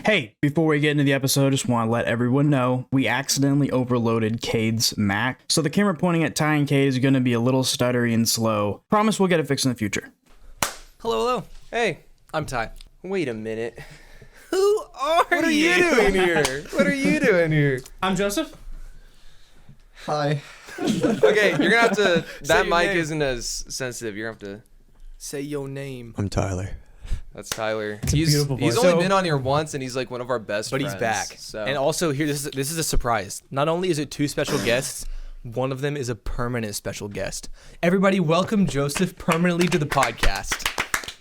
Hey, before we get into the episode, just want to let everyone know we accidentally overloaded Cade's Mac, so the camera pointing at Ty and Cade is going to be a little stuttery and slow. Promise we'll get it fixed in the future. Hello. Hey, I'm Ty. wait a minute. Who are What are you doing here? What are you doing here? I'm Joseph. Hi. Okay, you're gonna have to. That your mic name. isn't as sensitive. You're gonna have to. Say your name. I'm Tyler. That's Tyler. a beautiful He's voice. only So- been on here once, and he's like one of our best. But friends, he's back. So. And also here, this is a surprise. Not only is it two special guests, one of them is a permanent special guest. Everybody, welcome Joseph permanently to the podcast.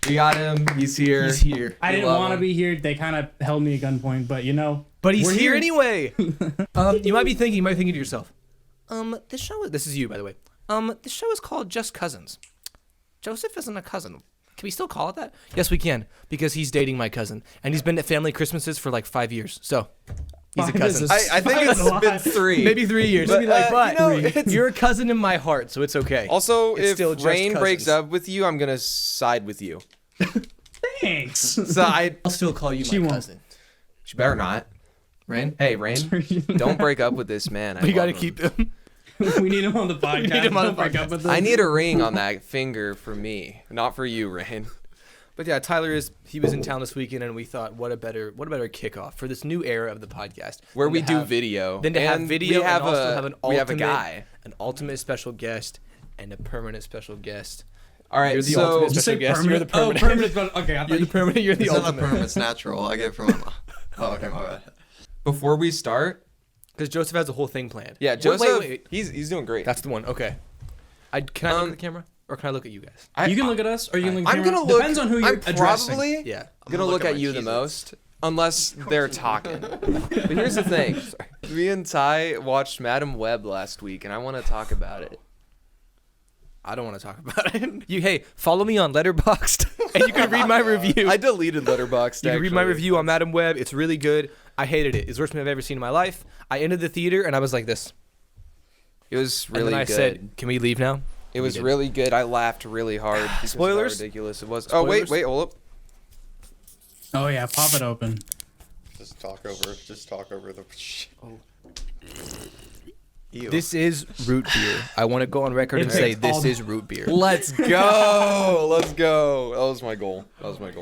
we got him. He's here. He's here. I We didn't love want to him. be here. They kind of held me at gunpoint, but But he's We're here here. anyway. You might be thinking to yourself, this is you, by the way. This show is called Just Cousins. Joseph isn't a cousin. Can we still call it that? Yes, we can, because he's dating my cousin, and he's been at family Christmases for like 5 years. So he's a Five cousin. is I think That's a it's lot. been 3. Maybe 3 years. But, Maybe like, but you know, it's- you're a cousin in my heart, so it's okay. Also, It's still if just Rain breaks cousins. up with you, I'm gonna side with you. thanks. So I'll still call you She my won't. cousin. She better not. Rain? Hey, Rain, don't break up with this man. We got gotta keep him. we need him on the podcast. need him on the Don't break up podcast. with us. I need a ring on that finger for me, not for you, Rain. But yeah, he was in town this weekend, and we thought, what a better kickoff for this new era of the podcast, Where than we to do have- video. Then to have And video, we have and also have an ultimate, we have a guy. an ultimate special guest, and a permanent special guest. All right, You're the so ultimate Did you say special guest. You're the permanent? permanent. Oh, permanent. Okay, I thought You're the you. permanent. You're the It's not a ultimate. perm, it's natural. I get it from my mom. Oh, okay, my bad. before we start, Because Joseph has a whole thing planned. yeah, Wait, Joseph, wait. he's doing great. That's the one. Okay. Can I look at the camera, or can I look at you guys? I, You can look at us, or you can look at I'm the gonna camera. look. Depends on who you're I'm addressing. probably Yeah. gonna look at you the most, unless they're talking. But here's the thing: me and Ty watched Madam Web last week, and I want to talk about it. I don't want to talk about it. Hey, follow me on Letterboxd, and you can read my review. I deleted Letterboxd. You can read my actually. review on Madam Web. It's really good. I hated it. It's the worst movie I've ever seen in my life. I entered the theater and I was like this. It was really And then I good. said, "Can we leave now?" It was did. really good. I laughed really hard. because of how Spoilers? ridiculous it was. Oh wait, Spoilers? hold up. Oh yeah, pop it open. Just talk over the. Ew. This is root beer. I want to go on record and It say takes this all- is root beer. Let's go. Let's go. That was my goal.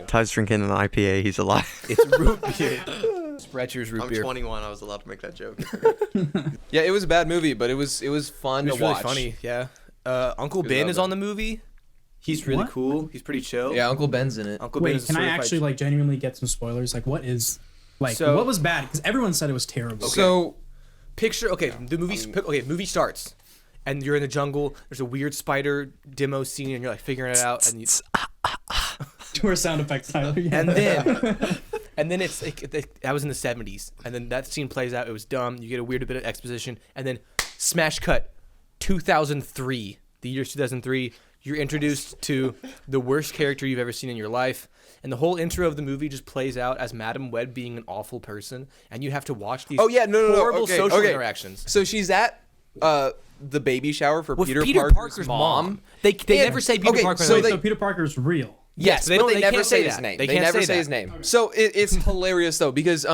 Ty's drinking an IPA. He's alive. It's root beer. Sprecher's root I'm beer. 21. I was allowed to make that joke. Yeah, it was a bad movie, but it was fun It was to really watch. funny. Yeah. Uncle We Ben love is it. on the movie. He's really What? cool. He's pretty chill. Yeah, Uncle Ben's in it. Uncle Ben Wait, is a can I certified- actually like genuinely get some spoilers? Like, what is, like, So- what was bad? Because everyone said it was terrible. So picture? Okay, the movie starts, and you're in the jungle. There's a weird spider demo scene, and you're like figuring it out, and To our sound effects, Tyler. Yeah. and then it's like that was in the 70s, and then that scene plays out. It was dumb. You get a weird bit of exposition, and then smash cut, 2003, the year 2003. You're introduced to the worst character you've ever seen in your life, and the whole intro of the movie just plays out as Madam Web being an awful person, and you have to watch these Oh yeah, no. horrible Okay, social okay. interactions. So she's at the baby shower for With Peter, Parker's mom. They And- never say Peter okay, Parker. so Wait, they- so Peter Parker's real. Yes, they but don't- they they never can't say say his that. name. They They can't never say say his that. name. So it's hilarious though because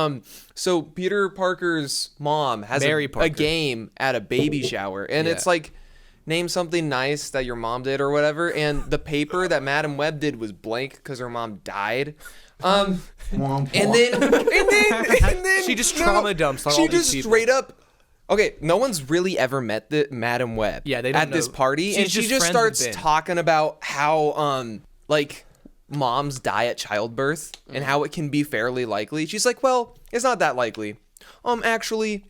so Peter Parker's mom has Mary a Parker. game at a baby shower, and Yeah. it's like name something nice that your mom did or whatever, and the paper that Madam Web did was blank because her mom died. And then She just trauma dumps on She all these just people. straight up. Okay, no one's really ever met the Madam Web. Yeah, they don't at this know. party, She's and she just just friends with starts Ben. talking about how like moms die at childbirth and how it can be fairly likely. She's like, well, it's not that likely. Actually,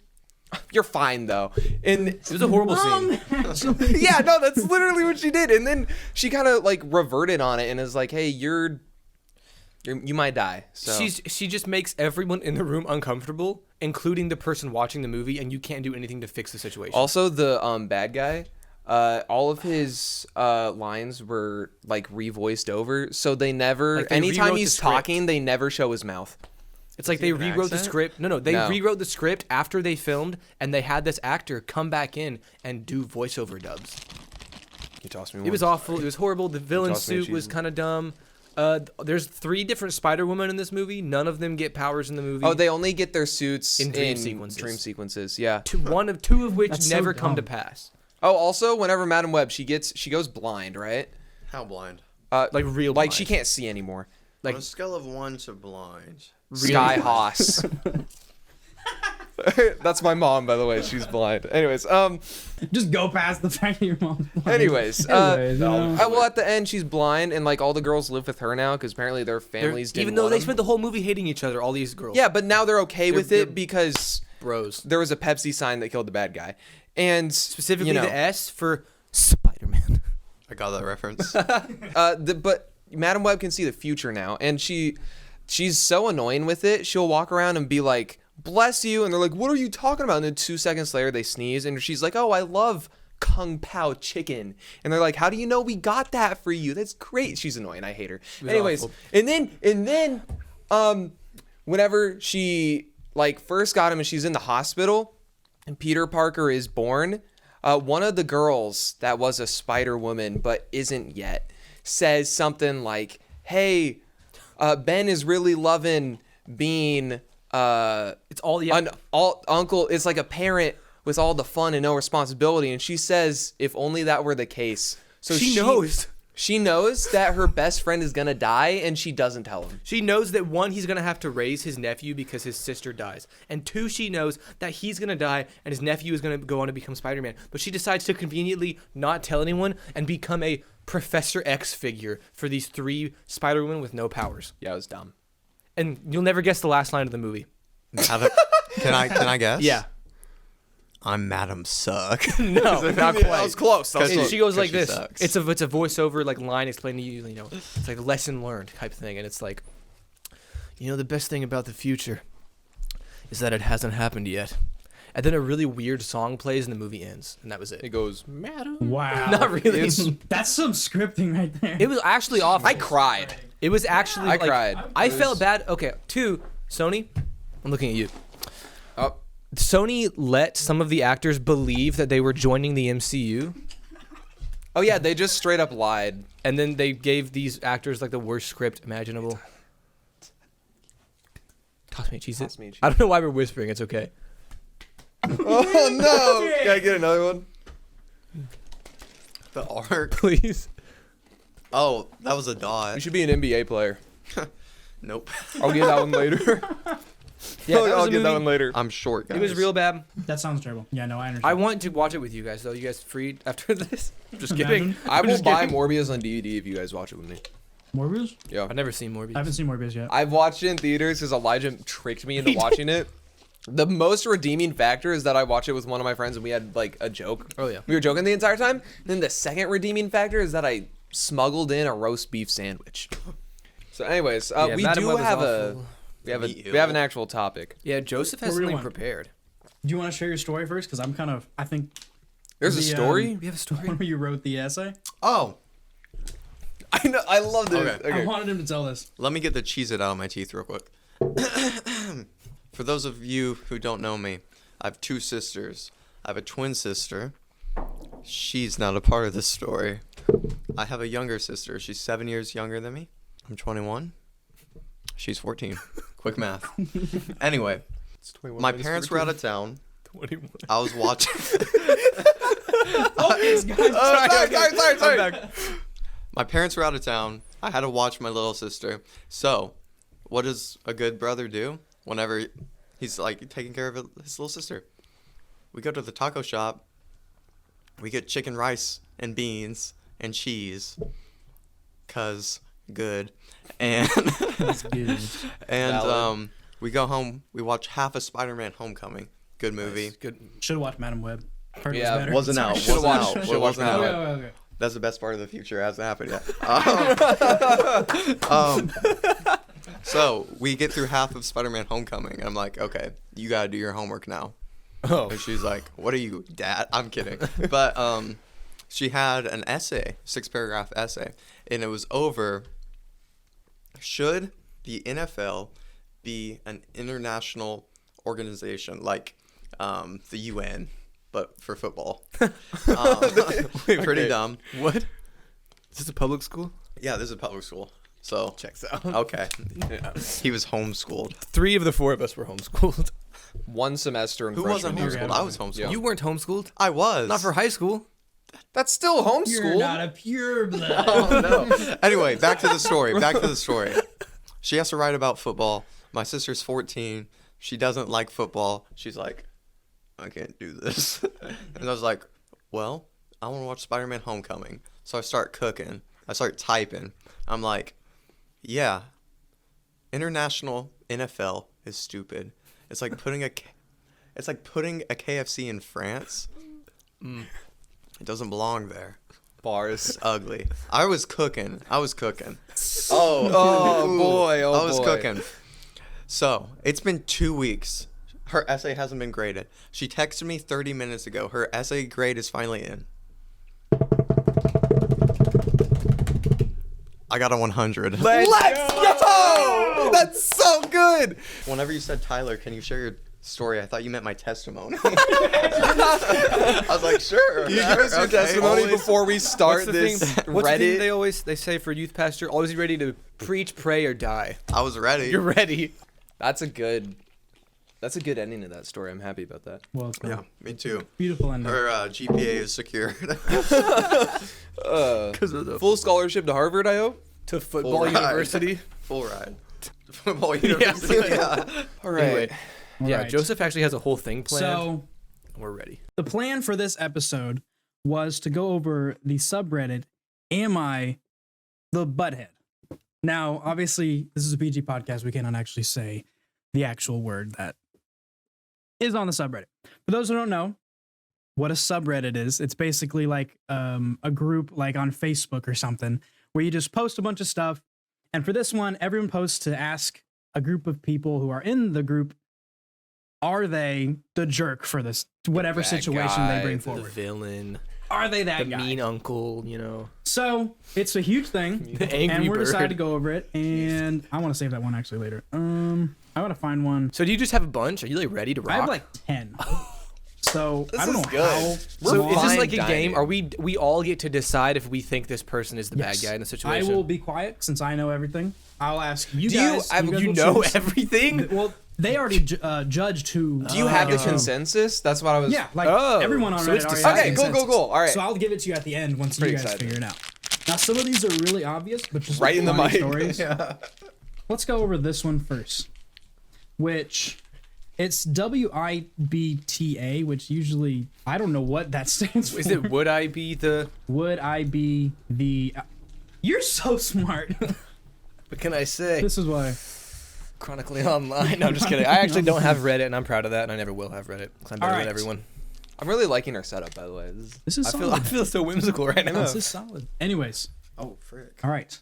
you're fine though. And It was a horrible scene. yeah, no, that's literally what she did. And then she kind of like reverted on it and is like, hey, you might die. So She just makes everyone in the room uncomfortable, including the person watching the movie, and you can't do anything to fix the situation. also the bad guy. All of his lines were like revoiced over, so they never. Like, they anytime rewrote he's the script. talking, they never show his mouth. It's like Does he they have an rewrote the accent? script. No, they No. rewrote the script after they filmed, and they had this actor come back in and do voiceover dubs. You tossed me. It was awful. It was horrible. The villain tossed me a suit was cheese. kind of dumb. There's 3 different Spider-Women in this movie. None of them get powers in the movie. Oh, they only get their suits In dream sequences. Dream sequences, yeah. Two of which That's so never come to dumb. pass. Oh, also, whenever Madam Web, she goes blind, right? How blind? Like real Like blind. she can't see anymore. Like, on a scale of 1 to blind. Sky Haas. That's my mom, by the way. She's blind. Anyways, Just go past the fact that your mom's blind. anyways, Anyways, you know. well, at the end, she's blind, and like all the girls live with her now because apparently their families didn't even though want they them. spent the whole movie hating each other, all these girls. Yeah, but now they're okay with they're it because bros. there was a Pepsi sign that killed the bad guy, and Specifically you know, the S for Spider-Man. I got that reference. but Madam Web can see the future now, and she's so annoying with it. She'll walk around and be like, "Bless you," and they're like, "What are you talking about?" And then 2 seconds later, they sneeze, and she's like, "Oh, I love Kung Pao chicken," and they're like, "How do you know we got that for you? That's great." She's annoying. I hate her. Anyways, awful. and then whenever she like first got him and she's in the hospital, and Peter Parker is born, one of the girls that was a Spider-Woman but isn't yet says something like, "Hey, Ben is really loving being It's all the uncle. It's like a parent with all the fun and no responsibility." And she says, "If only that were the case." So She knows. She knows that her best friend is gonna die, and she doesn't tell him. She knows that 1, he's gonna have to raise his nephew because his sister dies, and 2, she knows that he's gonna die and his nephew is gonna go on to become Spider-Man. But she decides to conveniently not tell anyone and become a Professor X figure for these 3 Spider-Women with no powers. Yeah, it was dumb. And you'll never guess the last line of the movie. Can I guess? Yeah. I'm Madam Suck. No, not That quite. was close. That was Cause close. She goes like she this. sucks. It's a voiceover like line explaining to you, you know, it's like a lesson learned type thing, and it's like, you know, the best thing about the future is that it hasn't happened yet. And then a really weird song plays and the movie ends, and that was It it. goes. Wow. Not really. That's some scripting right there. It was actually awful. I cried. It was actually. I like, cried. I It felt was- bad. Okay, 2, Sony. I'm looking at you. Oh, Sony let some of the actors believe that they were joining the MCU, oh yeah, they just straight up lied. and then they gave these actors like the worst script imaginable. Toss me a Cheez-It. Toss me a Cheez-It. I don't know why we're whispering. It's okay. Oh no! Can I get another one? The arc. Please. Oh, that was a dot. You should be an NBA player. Nope. I'll get that one later. Yeah, that was I'll a get that movie. one later. I'm short, guys. It was real bad. That sounds terrible. Yeah, no, I understand. I want to watch it with you guys, though. You guys free after this? Just kidding. Imagine. I will just buy kidding. Morbius on DVD if you guys watch it with me. Morbius? Yeah. I've never seen Morbius. I haven't seen Morbius yet. I've watched it in theaters because Elijah tricked me into watching it. The most redeeming factor is that I watched it with one of my friends and we had like a joke. Oh, yeah. We were joking the entire time. Then the second redeeming factor is that I smuggled in a roast beef sandwich. So anyways, Yeah, we Madam do Web is have awful. we have an actual topic. Yeah, Joseph has What were you something on? prepared. Do you want to share your story first? Because I think There's a The, story. We have a story. when you wrote the essay, Oh, I know. I love this. Okay. I wanted him to tell this. let me get the Cheez-It out of my teeth real quick. For those of you who don't know me, I have 2 sisters. I have a twin sister. She's not a part of this story. I have a younger sister. She's 7 years younger than me. I'm 21. She's 14. Quick math. Anyway, It's 21 my minutes parents for were out of town. 21. I was watching. Focus, guys. Sorry. My parents were out of town. I had to watch my little sister. So, what does a good brother do whenever he's like taking care of his little sister? We go to the taco shop. We get chicken rice and beans and cheese. 'Cause good. And That's good. and Valid. we go home. We watch half of Spider-Man: Homecoming. Good movie. Good. Should have watched Madam Web. Heard Yeah, it was better. Wasn't Sorry. out. Should've Wasn't watched- out. should've Wasn't watched out. Madam Okay, okay. That's the best part of the future. It hasn't happened yet. So we get through half of Spider-Man: Homecoming, and I'm like, okay, you gotta do your homework now. Oh. And she's like, what are you, Dad? I'm kidding. But she had an essay, 6-paragraph essay, and it was over. Should the NFL be an international organization like the UN, but for football? Pretty dumb. What? Is this a public school? Yeah, this is a public school. So Checks out. okay, he was homeschooled. 3 of the 4 of us were homeschooled. 1 semester in Who freshman wasn't year. homeschooled? I was homeschooled. You weren't homeschooled? I was. Not for high school. That's still homeschool. a pure blood. Oh no. Anyway, back to the story. She has to write about football. My sister's 14. She doesn't like football. She's like, I can't do this. And I was like, well, I want to watch Spider-Man Homecoming. So I start cooking. I start typing. I'm like, yeah, international NFL is stupid. It's like putting a KFC in France. It doesn't belong there. Bars. It's ugly. I was cooking. Oh boy. Oh I was boy. cooking. So, it's been 2 weeks. Her essay hasn't been graded. She texted me 30 minutes ago. Her essay grade is finally in. I got a 100. Let's go! That's so good. Whenever you said, Tyler, can you share your story? I thought you meant my testimony. I was like, sure. You give us your testimony always. before we start this What's the thing Reddit. they say for youth pastor? Always be ready to preach, pray, or die. I was ready. You're ready. That's a good ending to that story. I'm happy about that. Well, it's Yeah, me too. beautiful ending. Her GPA is secured. Full scholarship to Harvard, I hope. To football Full ride. university. Full ride. Football university. Yeah. All right. Anyway, yeah, Alright. Joseph actually has a whole thing planned. So We're ready. the plan for this episode was to go over the subreddit, Am I the Butthead? Now, obviously, this is a PG podcast. We cannot actually say the actual word that is on the subreddit. For those who don't know what a subreddit is, it's basically like a group like on Facebook or something where you just post a bunch of stuff. And for this one, everyone posts to ask a group of people who are in the group, are they the jerk for this, whatever bad situation guy, they bring The forward? villain. Are they that The guy? mean uncle, you know. So it's a huge thing, The angry and we're bird. decided to go over it. And I want to save that one actually later. I want to find one. So do you just have a bunch? Are you like ready to rock? I have like 10. So I don't is know good. how. We're So long- is this fine like a game? dining. Are we all get to decide if we think this person is the Yes. bad guy in the I situation? will be quiet since I know everything. I'll ask you Do you- guys. I- guys You will know choose. everything? Well, they already judged who. Do you have the gets who. consensus? That's what I was. Yeah, like Oh, everyone on so Reddit it's already decided. has Okay, a cool. consensus. All right. So I'll give it to you at the end once Pretty you guys excited. figure it out. Now, some of these are really obvious, but just Right in the funny mic. stories. Yeah. Let's go over this one first, which it's WIBTA, which usually I don't know what that stands for. Is it would I be the? Would I be the? You're so smart. What can I say? This is why. Chronically Online. No, I'm just kidding. I actually don't have Reddit, and I'm proud of that, and I never will have Reddit because I'm better Alright. than everyone. I'm really liking our setup, by the way. This is I solid. feel so whimsical right now. This is solid. Anyways, Oh, frick. all right.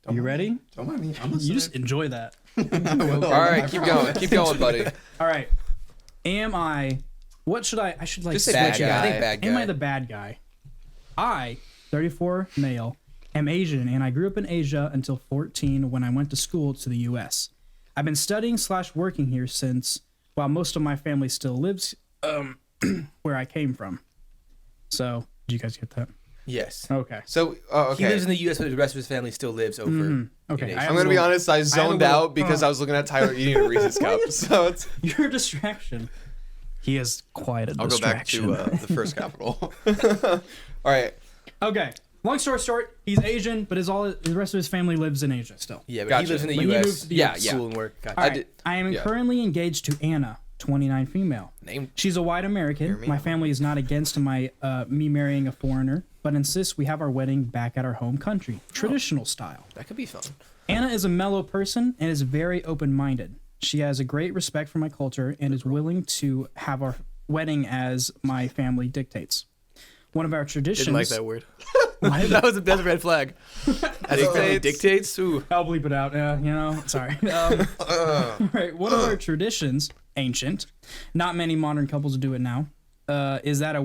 Are you ready? Don't mind me. I'm You just enjoy that. All right, keep going. Keep going, buddy. All right. Am I? What should I? I should like Just say switch bad it. guy. I think bad guy. Am I the bad guy? I, 34 male, am Asian, and I grew up in Asia until 14 when I went to school to the U.S. I've been studying/working here since, while most of my family still lives where I came from. So, did you guys get that? Yes. Okay. So, okay. He lives in the U.S., but the rest of his family still lives over. Okay. in I Asia. I'm gonna be little- honest. I zoned little- out because I was looking at Tyler eating a Reese's cup. So it's You're a distraction. He is quite a I'll go back distraction. to the first capital. all right. Okay. Long story short, he's Asian, but the rest of his family lives in Asia still. Yeah, but Gotcha. he lives in the But he moved U.S. to the Yeah, US. school and work. Gotcha. All right. did- I am yeah. currently engaged to Anna, 29 female. Name. She's a white American. My family is not against me marrying a foreigner, but insists we have our wedding back at our home country, traditional style. That could be fun. Anna is a mellow person and is very open-minded. She has a great respect for my culture and is willing to have our wedding as my family dictates. One of our traditions. Didn't like that word. That's a red flag. As it dictates. Ooh. I'll bleep it out. Sorry. Right. One of our traditions, ancient, not many modern couples do it now, is that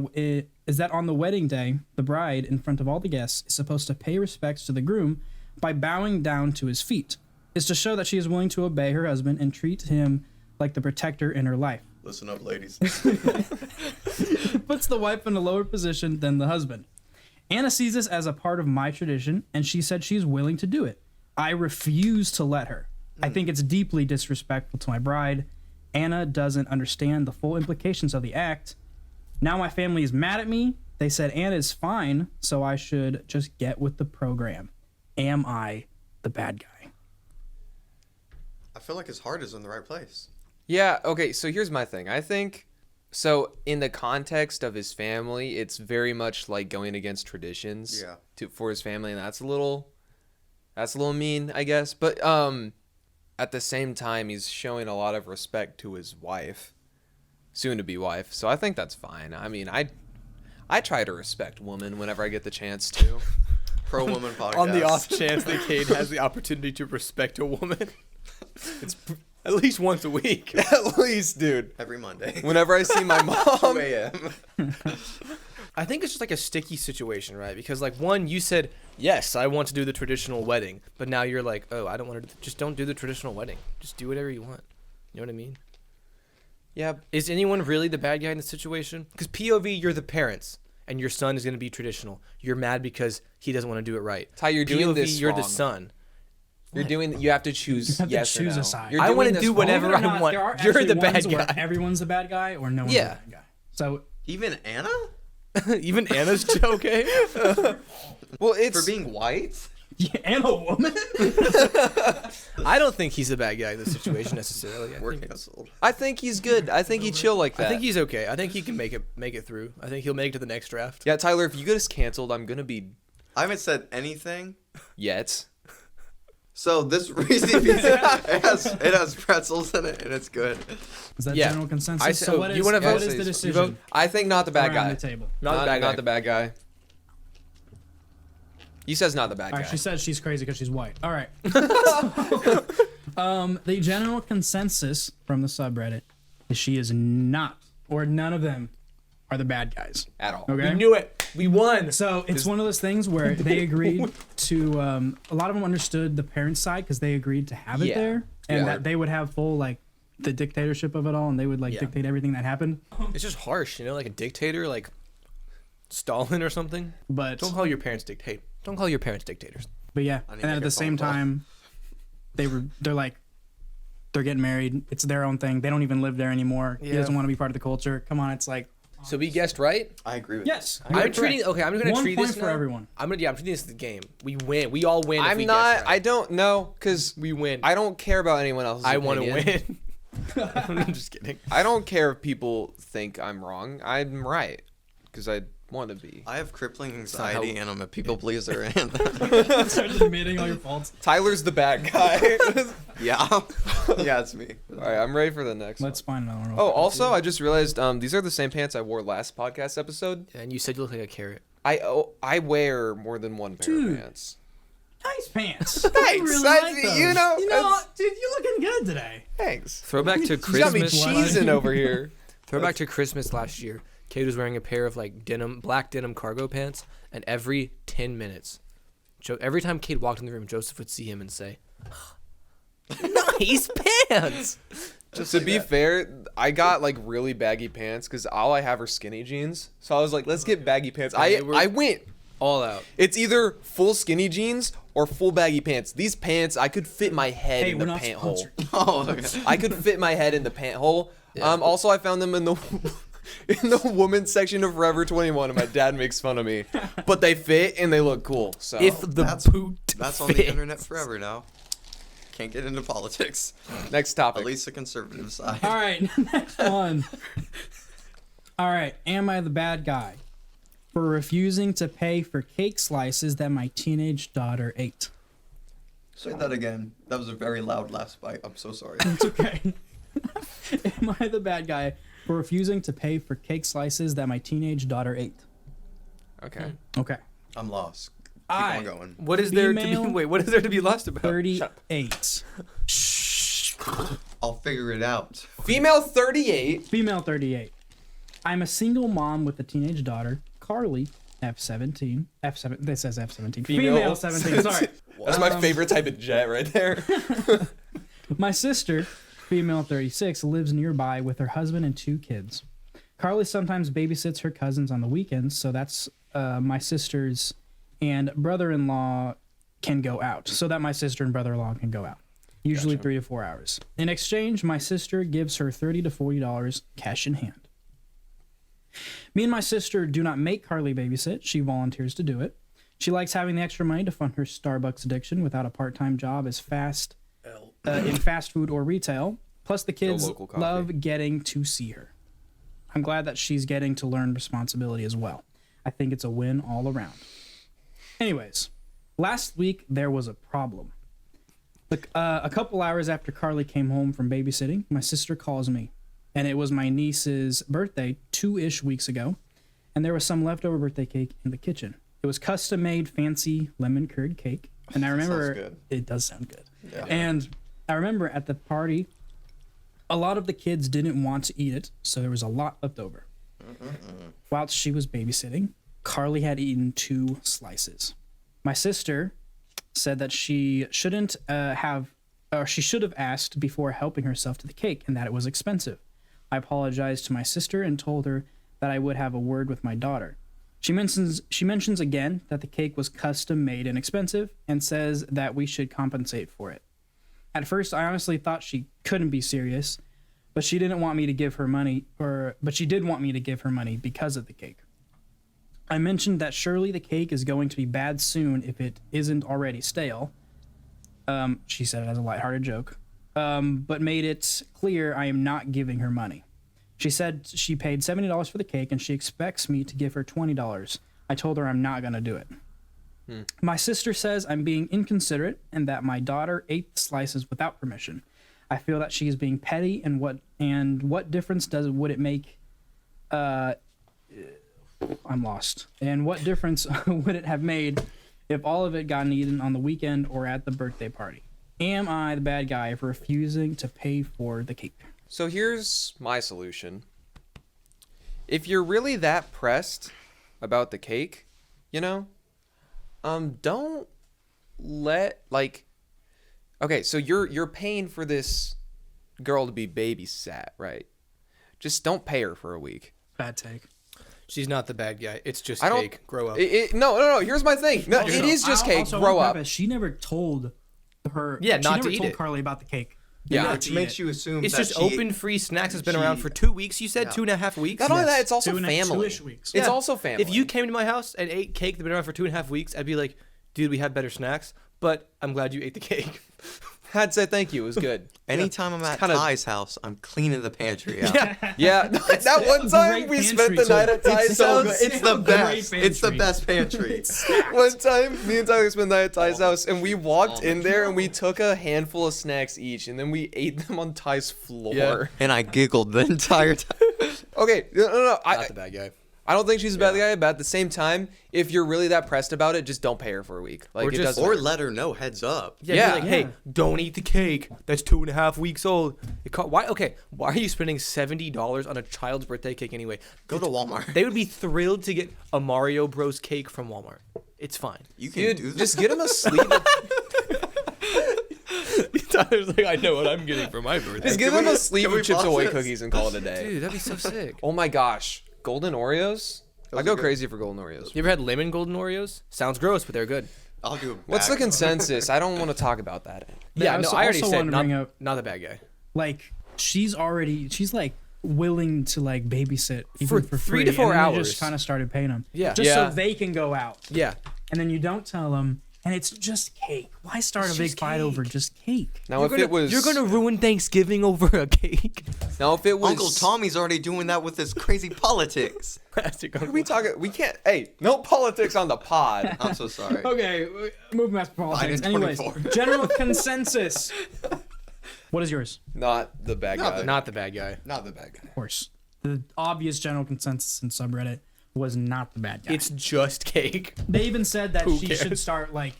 on the wedding day, the bride, in front of all the guests, is supposed to pay respects to the groom by bowing down to his feet. It's to show that she is willing to obey her husband and treat him like the protector in her life. Listen up, ladies. Puts the wife in a lower position than the husband. Anna sees this as a part of my tradition, and she said she's willing to do it. I refuse to let her. I think it's deeply disrespectful to my bride. Anna doesn't understand the full implications of the act. Now my family is mad at me. They said Anna is fine, so I should just get with the program. Am I the bad guy? I feel like his heart is in the right place. Yeah, okay, so here's my thing. I think, so in the context of his family, it's very much like going against traditions for his family, and that's a little mean, I guess. But at the same time, he's showing a lot of respect to his wife, soon-to-be wife, so I think that's fine. I mean, I try to respect women whenever I get the chance to. Pro woman podcast. On the off chance that Cade has the opportunity to respect a woman, it's at least once a week. At least, dude. Every Monday. Whenever I see my 2 mom. a.m. I think it's just like a sticky situation, right? Because like one, you said, yes, I want to do the traditional wedding. But now you're like, oh, I don't want to. Just don't do the traditional wedding. Just do whatever you want. You know what I mean? Yeah. Is anyone really the bad guy in the situation? Because POV, you're the parents. And your son is going to be traditional. You're mad because he doesn't want to do it right. Ty, you're doing POV, this you're wrong. the son. You have to choose You have to yes choose or no. a side. You're I doing wanna this do wrong. whatever Believe it or I not, want. there are You're actually the bad ones where guy. everyone's the bad guy or no one's Yeah. the bad guy. So Even Anna? Even Anna's okay. Well, it's For being white? yeah, and a woman. I don't think he's the bad guy in this situation necessarily. We're canceled. I think he's good. I think he'd chill like that. I think he's okay. I think he can make it through. I think he'll make it to the next draft. Yeah, Tyler, if you get us canceled, I'm gonna be I haven't said anything. yet. So this Reese's pizza, it has pretzels in it, and it's good. Is that Yeah. general consensus? I so said- what you is, wanna what vote? is the You decision vote? I think not the bad around guy. the table? Not the bad guy. Not the bad guy. You says not the bad All guy. right, she said she's crazy because she's white. All right. The general consensus from the subreddit is she is not, or none of them are the bad guys. At all. Okay. We knew it. We won. So it's one of those things where they agreed to. A lot of them understood the parents' side because they agreed to have it Yeah. there, and Yeah. that they would have full like the dictatorship of it all, and they would like Yeah. dictate everything that happened. It's just harsh, you know, like a dictator, like Stalin or something. But Don't call your parents dictators. Don't call your parents dictators. yeah, I and need to then make at a the same phone call. time, they're like. They're getting married. It's their own thing. They don't even live there anymore. He Yeah. doesn't want to be part of the culture. Come on, it's like So we guessed right. I agree with yes. you. you are I'm treating. correct. Okay, I'm gonna One treat point this for now. everyone. I'm treating this as the game. We win. We all win. if I'm we not. Guess I right. don't know because We win. I don't care about anyone else's. I want to opinion. win. I'm just kidding. I don't care if people think I'm wrong. I'm right because I want to be. I have crippling not anxiety, how- and I'm a people pleaser. And Start admitting all your faults. Tyler's the bad guy. yeah, yeah, it's me. All right, I'm ready for the next Let's find another one. one. Oh, also, I just realized these are the same pants I wore last podcast episode. And you said you look like a carrot. I wear more than one pair Dude. of pants. Nice pants. Thanks. I really That's- like those. you know, You know what? Dude, you're looking good today. Thanks. Throwback to You got me Christmas. cheesing over here. Throwback to Christmas last year. Kate was wearing a pair of like black denim cargo pants, and every 10 minutes, every time Kate walked in the room, Joseph would see him and say, "Nice pants." To be fair, I got like really baggy pants because all I have are skinny jeans. So I was like, let's get baggy pants. they were- I went. All out. It's either full skinny jeans or full baggy pants. These pants, I could fit my head Hey, in we're the not pant hole. sponsored. Oh, okay. I could fit my head in the pant hole. Yeah. Also, I found them in the in the women's section of Forever 21, and my dad makes fun of me. But they fit and they look cool. So If the That's- boot That's on fits. the internet forever now. Can't get into politics. next topic. At least the conservative side. All right, next one. All right, am I the bad guy for refusing to pay for cake slices that my teenage daughter ate? Say that again. That was a very loud last bite. I'm so sorry. It's okay. Am I the bad guy for refusing to pay for cake slices that my teenage daughter ate? Okay. Okay. I'm lost. Keep I- on going. What is there to Female- be? Wait, what is there to be lost about? 38. I'll figure it out. Female 38. Female 38. I'm a single mom with a teenage daughter, Carly, F17. F7. This says F17. Female 17. Sorry. That's my favorite type of jet right there. My sister, female 36, lives nearby with her husband and 2 kids. Carly sometimes babysits her cousins on the weekends, so that's my sister's and brother-in-law can go out so that my sister and brother-in-law can go out. Usually 3 to 4 hours. In exchange, my sister gives her $30 to $40 cash in hand. Me and my sister do not make Carly babysit. She volunteers to do it. She likes having the extra money to fund her Starbucks addiction without a part-time job in fast food or retail. Plus, the kids local coffee. love getting to see her. I'm glad that she's getting to learn responsibility as well. I think it's a win all around. Anyways, last week there was a problem. A couple hours after Carly came home from babysitting, my sister calls me, and it was my niece's birthday 2-ish weeks ago, and there was some leftover birthday cake in the kitchen. It was custom-made, fancy lemon curd cake, and I remember good. it does sound good. Yeah. And I remember at the party, a lot of the kids didn't want to eat it, so there was a lot left over. Whilst she was babysitting, Carly had eaten 2 slices. My sister said that she shouldn't she should have asked before helping herself to the cake and that it was expensive. I apologized to my sister and told her that I would have a word with my daughter. She mentions again that the cake was custom made and expensive and says that we should compensate for it. At first, I honestly thought she couldn't be serious, but she didn't want me to give her money, but she did want me to give her money because of the cake. I mentioned that surely the cake is going to be bad soon if it isn't already stale. She said it as a lighthearted joke, but made it clear I am not giving her money. She said she paid $70 for the cake and she expects me to give her $20. I told her I'm not going to do it. My sister says I'm being inconsiderate and that my daughter ate the slices without permission. I feel that she is being petty, and what difference would it make? I'm lost. And what difference would it have made if all of it got eaten on the weekend or at the birthday party? Am I the bad guy for refusing to pay for the cake? So here's my solution. If you're really that pressed about the cake, don't let okay, so you're paying for this girl to be babysat, right? Just don't pay her for a week. Bad take. She's not the bad guy. It's just I don't- cake. Grow up. No. Here's my thing. No, it is just cake. Grow up. She never told her. Yeah, she not never to eat told it. Carly about the cake. Yeah, Not Which to eat makes it. you assume It's that just she- open free snacks has been around for she- 2 weeks. You said Yeah. 2.5 weeks. Not only Yes. that, it's also 2.5 family. two-ish weeks. It's Yeah. also family. If you came to my house and ate cake that's been around for 2.5 weeks, I'd be like, dude, we have better snacks, but I'm glad you ate the cake. had said thank you, it was good. Anytime I'm at kinda- Ty's house, I'm cleaning the pantry out. Yeah, that one time great we pantry, spent the too. night at Ty's It's so house. good. It's the Great best. It's the pantry. best pantry. One time, me and Tyler spent the night at Ty's house, and we walked in there and we took a handful of snacks each, and then we ate them on Ty's floor. Yeah. And I giggled the entire time. Okay, no. Not the bad guy. I don't think she's a bad guy, but at the same time, if you're really that pressed about it, just don't pay her for a week. Like, Or it just- doesn't Or matter. let her know, heads up. Yeah, Yeah. be like, hey, Yeah. don't eat the cake. That's 2.5 weeks old. Why are you spending $70 on a child's birthday cake anyway? Go to Walmart. They would be thrilled to get a Mario Bros cake from Walmart. It's fine. You can do Dude, that. just get him a sleeve. Tyler's like, I know what I'm getting for my birthday. Just give Can him we- a sleeve can we of Chips pause Ahoy this? cookies and call it a day. Dude, that'd be so sick. Oh my gosh, golden Oreos. I Those go are good. crazy for golden Oreos. You ever had lemon golden Oreos? Sounds gross, but they're good. I'll do a What's the bag. consensus? I don't want to talk about that. Yeah, no, I already also said wanted to bring not, up, not the bad guy. like, she's like willing to like babysit even For for 3 free, to 4 and then they hours. just kind of started paying them. Yeah. just Yeah. so they can go out, Yeah. and then you don't tell them, and it's just cake. Why start It's a big just fight over cake. just cake? Now, if it was You're gonna ruin Thanksgiving over a cake. now if it was Uncle Tommy's already doing that with his crazy politics. we talk. We can't. Hey, no politics on the pod. I'm so sorry. Okay, moving past politics. Biden Anyways, 24. general consensus. What is yours? Not the bad guy. Nothing. Not the bad guy. Not the bad guy. Of course, the obvious general consensus in subreddit was not the bad guy. It's just cake. They even said that Who she cares? should start like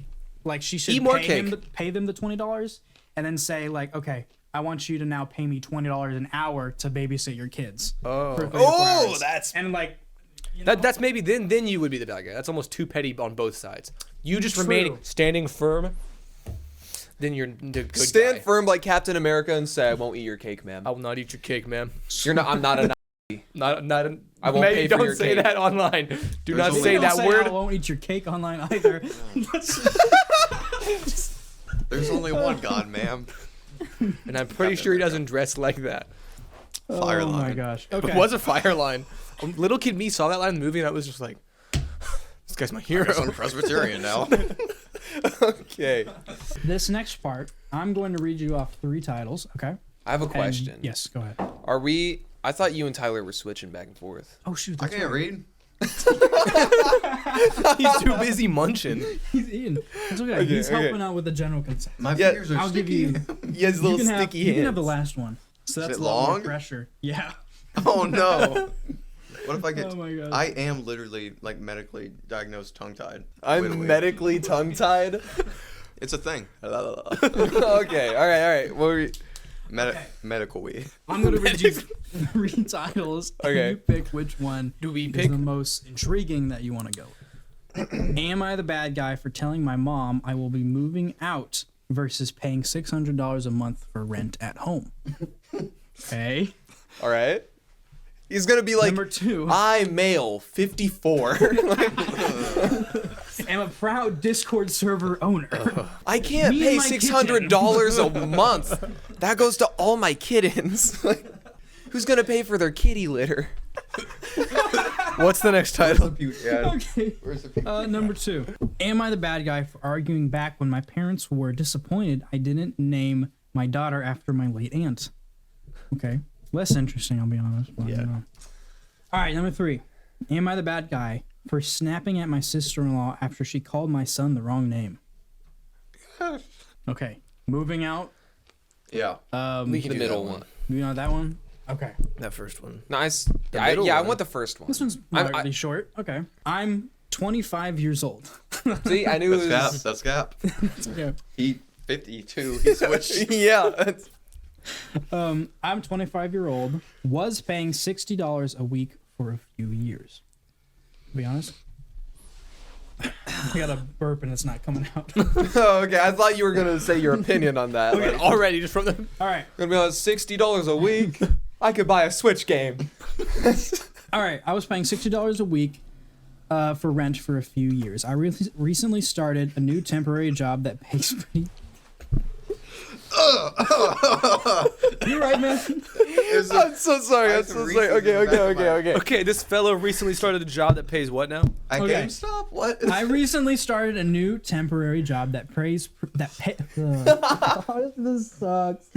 she should Eat more pay cake. pay them the $20 and then say like, okay, I want you to now pay me $20 an hour to babysit your kids. Oh. for 3 to 4 Oh, hours. that's and like you know, That's maybe then you would be the bad guy. That's almost too petty on both sides. You just True. remaining standing firm. Then you're the good stand guy. firm like Captain America and say, "I won't eat your cake, ma'am." I will not eat your cake, ma'am. You're not. I'm not a. Not. I won't pay for don't your say cake. that online. Do not only- say don't that say word. I won't eat your cake online either. There's only one God, ma'am. And I'm pretty sure he doesn't dress like that. Fire Oh my line. gosh. It Okay. was a fire line. Little kid me saw that line in the movie and I was just like, this guy's my hero. I'm Presbyterian now. Okay. This next part, I'm going to read you off 3 titles. Okay. I have a And- question. yes. Go ahead. Are we? I thought you and Tyler were switching back and forth. Oh shoot. I That's can't right. read. He's too busy munching. He's eating. It's okay. Okay, He's okay. helping out with the general consent. My Yeah, fingers are I'll give sticky. you. He has You little can have. sticky You hands. can have the last one. So Is that's it a lot more long? pressure. Yeah. Oh no. What if I get? Oh my god. I am literally like medically diagnosed tongue-tied. I'm Literally. medically tongue-tied. It's a thing. Okay. All right. What were we? Medical we. I'm gonna read you 3 titles. And Okay. you pick which one Do we is pick? the most intriguing that you want to go with. Am I the bad guy for telling my mom I will be moving out versus paying $600 a month for rent at home? Okay. All right. He's gonna be like, Number 2. I male 54. am a proud Discord server owner. I can't Me pay and my $600 a month. That goes to all my kittens. Like, who's gonna pay for their kitty litter? What's the next title? Okay. Where's the picture? Number 2. Am I the bad guy for arguing back when my parents were disappointed I didn't name my daughter after my late aunt? Okay. Less interesting, I'll be honest. But, Yeah. All right, number 3. Am I the bad guy for snapping at my sister-in-law after she called my son the wrong name? Okay. Moving out. Yeah. We can do the middle that one. You know that one? Okay. That first one. Nice. middle I one. want the first one. This one's I- moderately short. Okay. I'm 25 years old. See, I knew it That's was. Gap. That's Gap. Yeah. He 52. He switched. Yeah. that's- I'm 25-year-old. Was paying $60 a week for a few years. To be honest, I got a burp and it's not coming out. Oh, okay, I thought you were gonna say your opinion on that. Like, Already, just from the. All right, gonna be like $60 a week. I could buy a Switch game. all right. I was paying $60 a week for rent for a few years. I recently started a new temporary job that pays pretty. You're right, man. I'm so sorry. I I'm have so some sorry. reasons in the back of my- Okay. Okay, this fellow recently started a job that pays what now? At Okay. GameStop? What? I recently started a new temporary job that this sucks.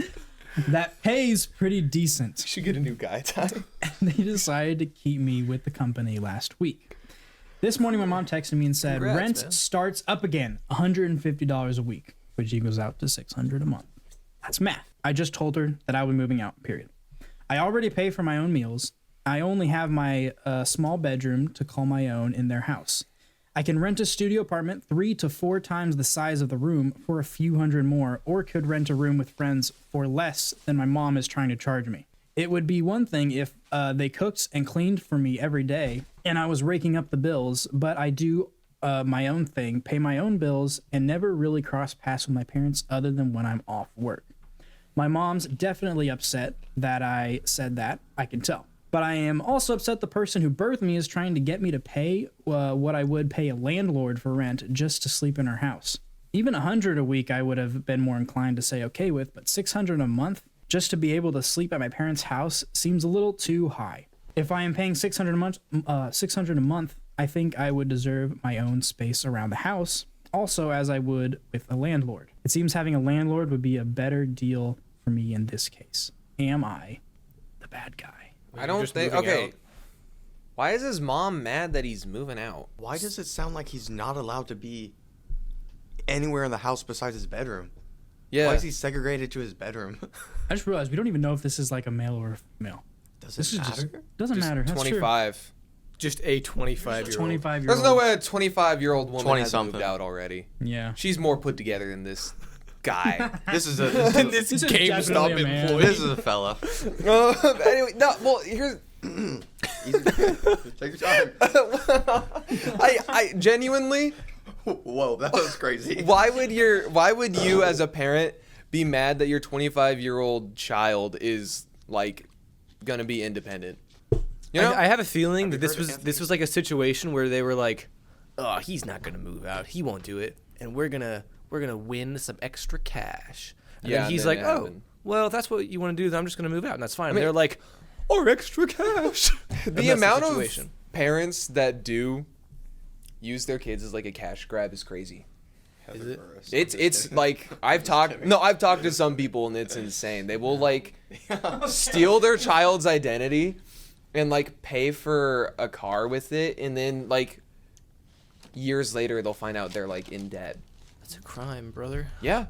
That pays pretty decent. Should get a new guy tie. They decided to keep me with the company last week. This morning, my mom texted me and said, Congrats, rent man. starts up again, $150 a week, which equals out to $600 a month. That's math. I just told her that I would be moving out, period. I already pay for my own meals. I only have my small bedroom to call my own in their house. I can rent a studio apartment 3 to 4 times the size of the room for a few hundred more, or could rent a room with friends for less than my mom is trying to charge me. It would be one thing if they cooked and cleaned for me every day and I was raking up the bills, but I do my own thing, pay my own bills, and never really cross paths with my parents other than when I'm off work. My mom's definitely upset that I said that, I can tell. But I am also upset the person who birthed me is trying to get me to pay what I would pay a landlord for rent just to sleep in her house. Even $100 a week I would have been more inclined to say okay with, but $600 a month just to be able to sleep at my parents' house seems a little too high. If I am paying $600 a month, I think I would deserve my own space around the house, also as I would with a landlord. It seems having a landlord would be a better deal for me in this case. Am I the bad guy? I don't Just think. moving Okay. out. Why is his mom mad that he's moving out? Why does it sound like he's not allowed to be anywhere in the house besides his bedroom? Yeah. Why is he segregated to his bedroom? I just realized we don't even know if this is like a male or a female. Does This it is matter? just doesn't Just matter. That's 25. Just a 25-year-old. 25 year There's old. no way a 25-year-old woman 20 has something. moved out already. Yeah. She's more put together than this guy. This is a This This is GameStop definitely a man. employee. this is a fella. Anyway, no. Well, here's. Easy. Take your time. I genuinely. Whoa, that was crazy. Why would you as a parent be mad that your 25-year-old child is like gonna be independent? You know. I have a feeling that Have you this heard of was Anthony? this was like a situation where they were like, "Oh, he's not gonna move out. He won't do it." and we're gonna win some extra cash. And Yeah, then he's and then like, it oh, happened. well, if that's what you want to do, then I'm just gonna move out, and that's fine. And mean- they're like, or extra cash. And The that's amount of situation. parents that do use their kids as like a cash grab is crazy. Is it? It's like I've talked to some people and it's insane. They will like steal their child's identity and like pay for a car with it, and then like years later they'll find out they're like in debt. That's a crime, brother. Yeah.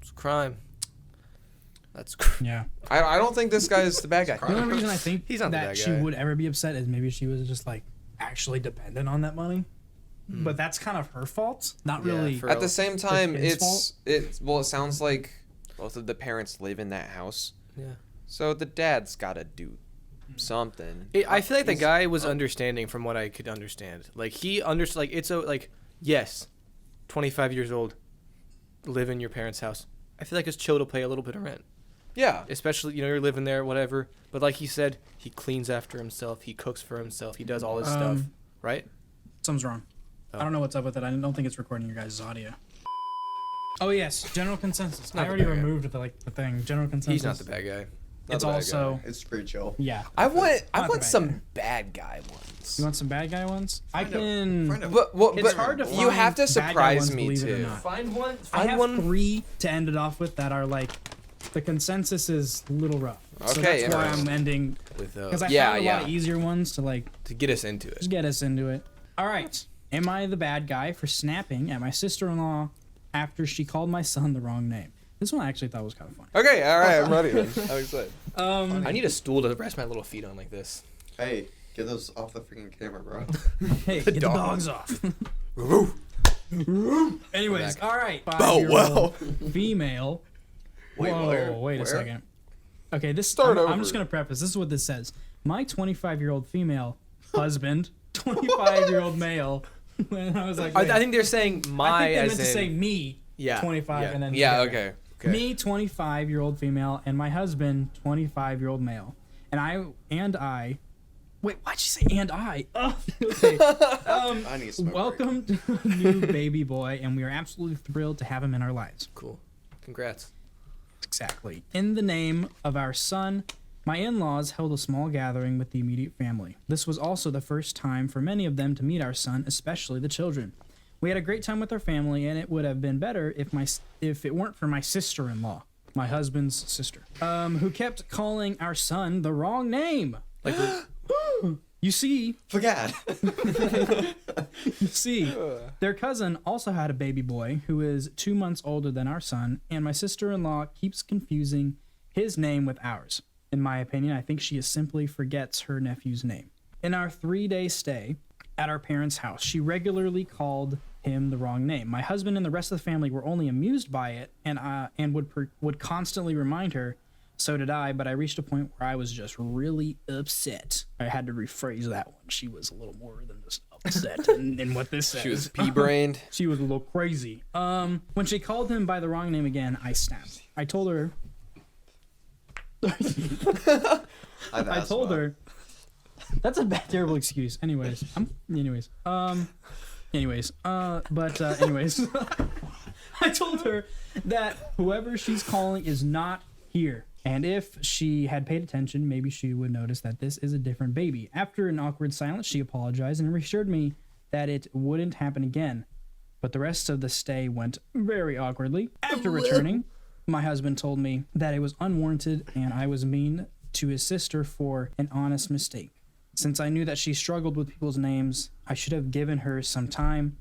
It's a crime. That's Yeah. I don't think this guy is the bad guy. The only reason I think He's not the that bad she guy. would ever be upset is maybe she was just like actually dependent on that money. But that's kind of her fault, not Yeah, really. for- At the same time, his it sounds like both of the parents live in that house. Yeah. So the dad's got to do something. I feel like the guy was understanding from what I could understand. Like he understood. Like it's yes, 25 years old, live in your parents' house. I feel like it's chill to pay a little bit of rent, Yeah. especially you're living there, whatever. But like he said, he cleans after himself. He cooks for himself. He does all his stuff, right? Something's wrong. Oh. I don't know what's up with it. I don't think it's recording your guys' audio. Oh yes, general consensus. Not I the already bad guy. removed the thing. General consensus. He's not the bad guy. Not It's the bad also It's pretty chill. yeah. I want Not the bad some guy. bad guy ones. You want some bad guy ones? I Find a- can. find a- But It's hard to you have to find bad guy surprise ones, me believe it or too. not. Find one. I Find have one. 3 to end it off with that are like the consensus is a little rough. So Okay, that's why I'm interesting. ending With because I Yeah, found a lot of yeah. easier ones to like to get us into it. just get us into it. All right. Am I the bad guy for snapping at my sister-in-law after she called my son the wrong name? This one I actually thought was kind of funny. Okay, all right, I'm ready then. I'm excited. I need a stool to rest my little feet on like this. Hey, get those off the freaking camera, bro. Hey, get the dogs. dogs off. Anyways, back. all right. Oh, wow. Female. Wait, Whoa, where? wait a Where? second. Okay, Start I'm over. just gonna preface. This is what this says. My 25-year-old female husband, 25-year-old male. And I was like, I think they're saying my I think they as meant to in say me, yeah, 25, yeah. and then Yeah, together. okay. Me, 25-year-old female, and my husband, 25-year-old male. And I. Wait, why'd you say and I? Oh, okay. I need some. Welcome to a new baby boy, and we are absolutely thrilled to have him in our lives. Cool. Congrats. Exactly. In the name of our son, my in-laws held a small gathering with the immediate family. This was also the first time for many of them to meet our son, especially the children. We had a great time with our family, and it would have been better if it weren't for my sister-in-law, my husband's sister, who kept calling our son the wrong name. Like You see, Forget. their cousin also had a baby boy who is 2 months older than our son, and my sister-in-law keeps confusing his name with ours. In my opinion, I think she simply forgets her nephew's name. In our 3-day stay at our parents' house, she regularly called him the wrong name. My husband and the rest of the family were only amused by it, and would constantly remind her. So did I, but I reached a point where I was just really upset. I had to rephrase that one. She was a little more than just upset in what this says. She was pea-brained. She was a little crazy. When she called him by the wrong name again, I snapped. I told her. I told her. That's a bad, terrible excuse. Anyways. I told her that whoever she's calling is not here. And if she had paid attention, maybe she would notice that this is a different baby. After an awkward silence, she apologized and reassured me that it wouldn't happen again. But the rest of the stay went very awkwardly. After returning, my husband told me that it was unwarranted and I was mean to his sister for an honest mistake. Since I knew that she struggled with people's names, I should have given her some time.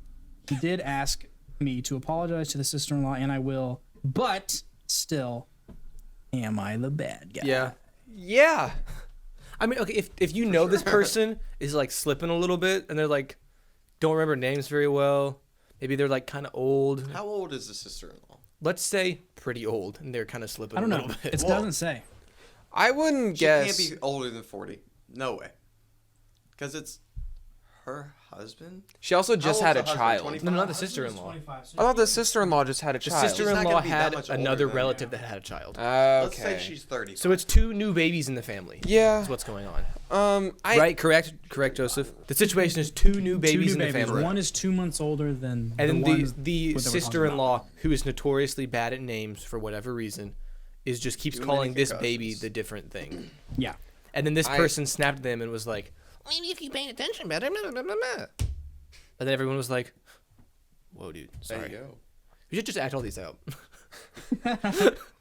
He did ask me to apologize to the sister-in-law, and I will, but still, am I the bad guy? yeah. Yeah. I mean, okay, if you know this person is like slipping a little bit and they're like don't remember names very well, maybe they're like kind of old. How old is the sister-in-law? Let's say pretty old and they're kind of slipping I don't a know. little bit. It Whoa. doesn't say. I wouldn't She guess. can't be older than 40. No way. Because it's her husband? She also just How had a old's the husband? child. 25? No, not the sister-in-law. I thought the sister-in-law just had a The child. sister-in-law gonna be that had much older another than- relative that had a child. Let's say Okay. she's 30. So it's 2 new babies in the family. Yeah. That's what's going on. I Correct, Joseph. The situation is 2 new babies Two new in the family. One is 2 months older than And then the one the that we're talking sister-in-law, who is notoriously bad at names for whatever reason, is just keeps Too calling many this baby concussions. the different thing. about. Yeah. And then this I- person snapped at them and was like, maybe if you paid attention better. Blah, blah, blah, blah. And then everyone was like, whoa, dude, There sorry. you go. We should just act all these out.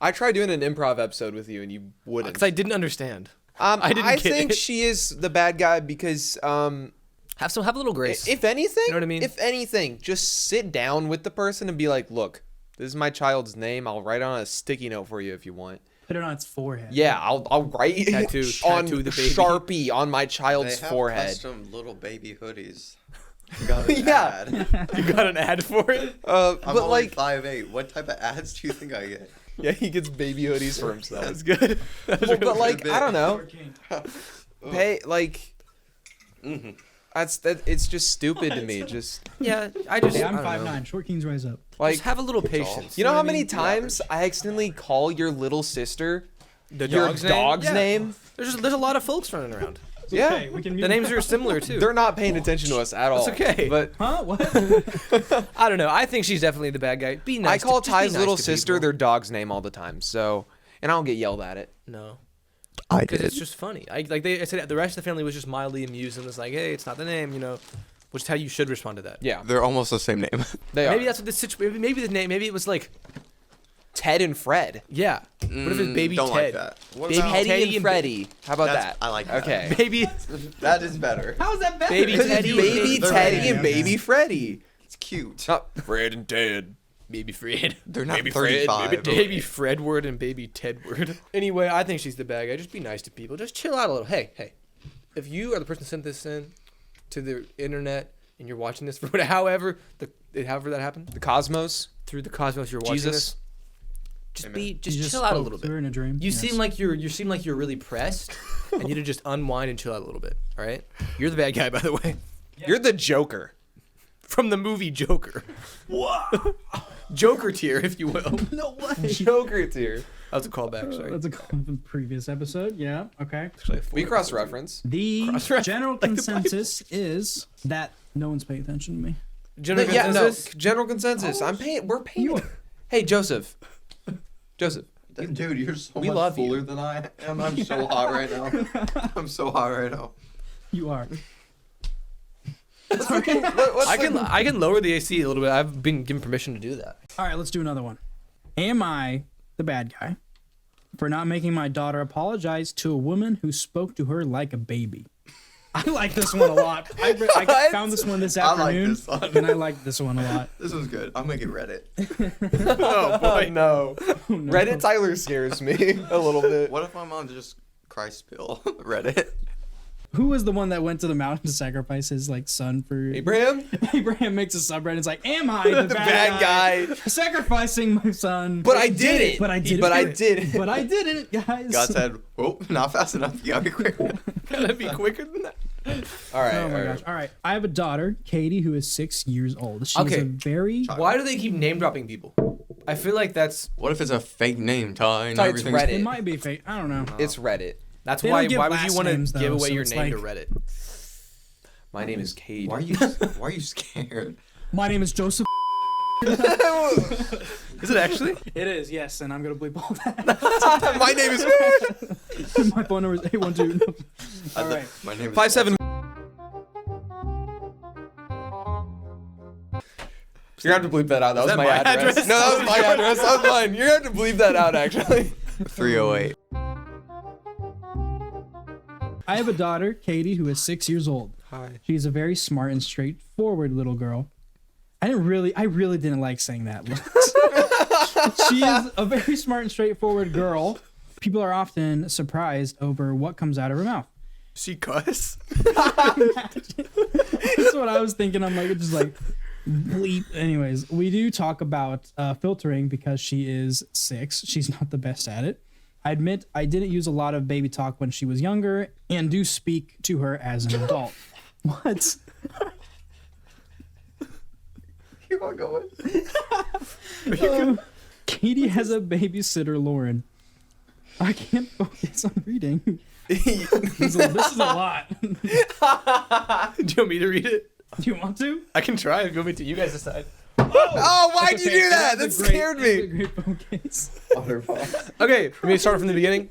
I tried doing an improv episode with you and you wouldn't. Because I didn't understand. I didn't get think it. she is the bad guy because Have a little grace. if anything, You know what I mean? If anything, just sit down with the person and be like, "Look, this is my child's name. I'll write on a sticky note for you if you want." Put it on its forehead. Yeah, I'll write Tattoo on the baby. Sharpie on my They child's have forehead. custom little baby hoodies. Got an Yeah. ad. You got an ad for it? I'm But only like, 5'8". What type of ads do you think I get? yeah, he gets baby hoodies for himself. That's good. Well, but like, I don't know. Ugh. Pay like, Mm-hmm. it's just stupid to me. Just Yeah, I just, Hey, I'm I don't know. 5'9". Short kings rise up. like, Just have a little patience. you know what how I many mean? times I accidentally call your little sister The your dog's dog's Yeah. name? There's a lot of folks running around. Yeah. Okay, we can mute The names are similar too. They're not paying attention to us at all. That's okay. But Huh? What? I don't know. I think she's definitely the bad guy. Be nice. I call just be Ty's nice little to sister people. their dog's name all the time. So, and I don't get yelled at it. No, I because it's just funny. I said the rest of the family was just mildly amused and was like, "Hey, it's not the name," which is how you should respond to that. Yeah, They're almost the same name. they Maybe are. that's what this situation. Maybe the name. Maybe it was like, Ted and Fred. yeah. What if it's baby Don't Ted? like that. What Baby about, Ted. Teddy and and Freddie. How about That's- that? I like that. Okay. Baby, that is better. How is that better? Baby Because it's Teddy baby and- Teddy Okay, and okay. baby Freddie. It's cute. Not Fred and Ted. baby Fred, They're not Baby Fred, 35. baby Fredward, and baby Tedward. Anyway, I think she's the bad guy. Just be nice to people. Just chill out a little. Hey, if you are the person who sent this in to the internet and you're watching this for however that happened The Cosmos. through the cosmos, you're watching Jesus. this. Just Amen. be, You just just chill out a spoke little to her bit. in a dream. You Yes. seem like you're really pressed, and you need to just unwind and chill out a little bit. All right, you're the bad guy, by the way, You're the Joker. from the movie Joker. Joker tier, if you will. No way. Joker tier. That was a callback. Sorry. That's a call from the previous episode. Yeah. Okay. We cross reference. The Cross-reference, general like the consensus is that no one's paying attention to me. General Yeah, no. consensus? General consensus. I'm paying. We're paying. You are. Hey, Joseph. Joseph. Dude, you're so We much love you. fuller than I am. I'm so hot right now. I'm so hot right now. You are. What's I the- can lower the AC a little bit. I've been given permission to do that. All right, let's do another one. Am I the bad guy for not making my daughter apologize to a woman who spoke to her like a baby? I like this one a lot. I What? found this one this I like afternoon, this one. and I like this one a lot. This was good. I'll make it Reddit. Oh boy. no. Reddit Tyler scares me a little bit. What if my mom just Christ pill Reddit? Who was the one that went to the mountain to sacrifice his son for Abraham? Abraham makes a subreddit. It's like, am I the, The bad guy. sacrificing my son? But I did it. But I did it. But I did it. But I did it, guys. God said, "Oh, not fast enough. You gotta be quick." Gotta be quicker than that. All right. Oh my all gosh. right. All right. I have a daughter, Katie, who is 6 years old. She's Okay. a very Why do they keep name dropping people? I feel like that's What if it's a fake name, Ty? And Ty, it's everything's- Reddit. it might be fake. I don't know. It's Reddit. that's They why. don't give Why would you last want to names, give though, away so your it's name to like- Reddit? My name is Cade. Why are you scared? My name is Joseph. Is it actually? It is, yes, and I'm gonna bleep all that. My name is My phone number is 812. All right. My name is 57. You're gonna have to bleep that out. That was that my my address. address? No, that was my address. That was mine. You're gonna have to bleep that out, actually. 308. I have a daughter, Katie, who is 6 years old. Hi. She's a very smart and straightforward little girl. I really didn't like saying that. She is a very smart and straightforward girl. People are often surprised over what comes out of her mouth. She cuss. That's what I was thinking. I'm like, just like, bleep. Anyways, we do talk about filtering because she is 6. She's not the best at it. I admit I didn't use a lot of baby talk when she was younger and do speak to her as an adult. What? keep on going. Katie has a babysitter, Lauren. I can't focus on reading. This is a lot. Do Do you want me to read it? you want to? I can try. Go me to you guys decide. Oh, why'd you Okay, do that? that's That a great- scared that's a me. great focus. Okay, let me start from the beginning.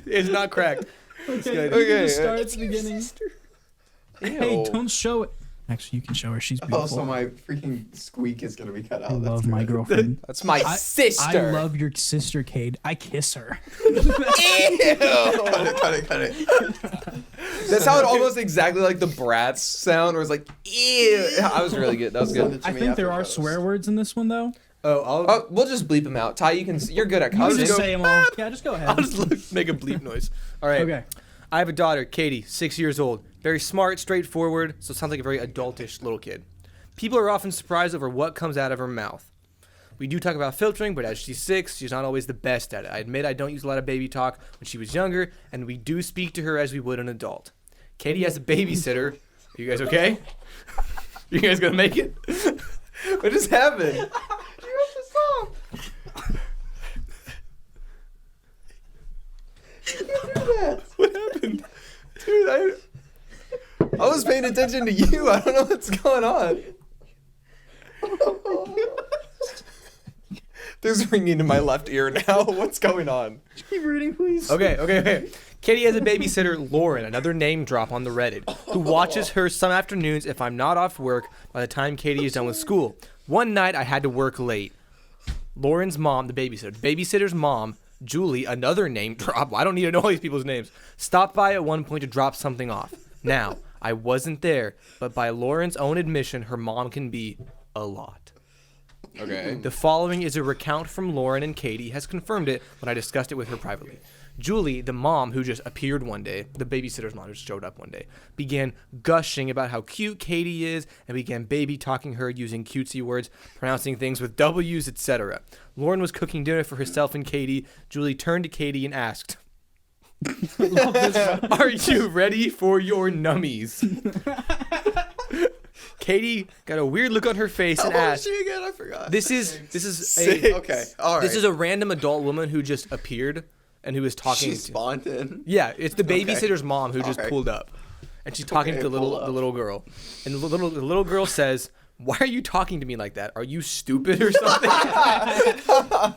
It's not cracked. Okay, Okay, you can just start at the beginning. Hey, Ew. don't show it. Actually, you can show her. She's beautiful. Also, my freaking squeak is gonna be cut out. I That's love my good. girlfriend. That's my sister. I love your sister, Cade. I kiss her. Ew. Cut it. That sounded almost exactly like the Bratz sound, where it's like, ew. I was really good. That was Send good. it to I me think after there are post. swear words in this one, though. Oh, we'll just bleep them out. Ty, you're good at You can cussing. just say them all. Yeah, just go ahead. I'll just make a bleep noise. All right. Okay. I have a daughter, Katie, 6 years old. Very smart, straightforward, so sounds like a very adultish little kid. People are often surprised over what comes out of her mouth. We do talk about filtering, but as she's 6, she's not always the best at it. I admit I don't use a lot of baby talk when she was younger, and we do speak to her as we would an adult. Katie has a babysitter. Are you guys okay? You guys gonna make it? What just happened? You have to stop. What happened? Dude, I was paying attention to you. I don't know what's going on. There's ringing in my left ear now. What's going on? Keep reading, please. Okay. Katie has a babysitter, Lauren, another name drop on the Reddit, who watches her some afternoons if I'm not off work by the time Katie is done with school. One night I had to work late. Lauren's mom, the babysitter's mom, Julie, another name drop, I don't need to know all these people's names, stopped by at one point to drop something off. Now, I wasn't there, but by Lauren's own admission, her mom can be a lot. Okay. The following is a recount from Lauren, and Katie has confirmed it when I discussed it with her privately. Julie, the mom who just appeared one day, the babysitter's mom who just showed up one day, began gushing about how cute Katie is and began baby talking her using cutesy words, pronouncing things with W's, etc. Lauren was cooking dinner for herself and Katie. Julie turned to Katie and asked, "Are you ready for your nummies?" Katie got a weird look on her face and How old is asked, she again? I forgot. This is Okay. All right. This is a random adult woman who just appeared and who was talking. She spawned in. Yeah, it's the Okay. babysitter's mom who just Alright. pulled up, and she's talking Okay, to the pull little up. girl, and the little girl says, "Why are you talking to me like that? Are you stupid or something?"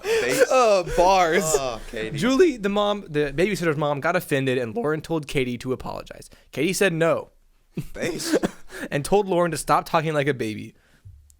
Face. Bars. Oh, Katie. Julie, the babysitter's mom, got offended, and Lauren told Katie to apologize. Katie said no, Face. and told Lauren to stop talking like a baby.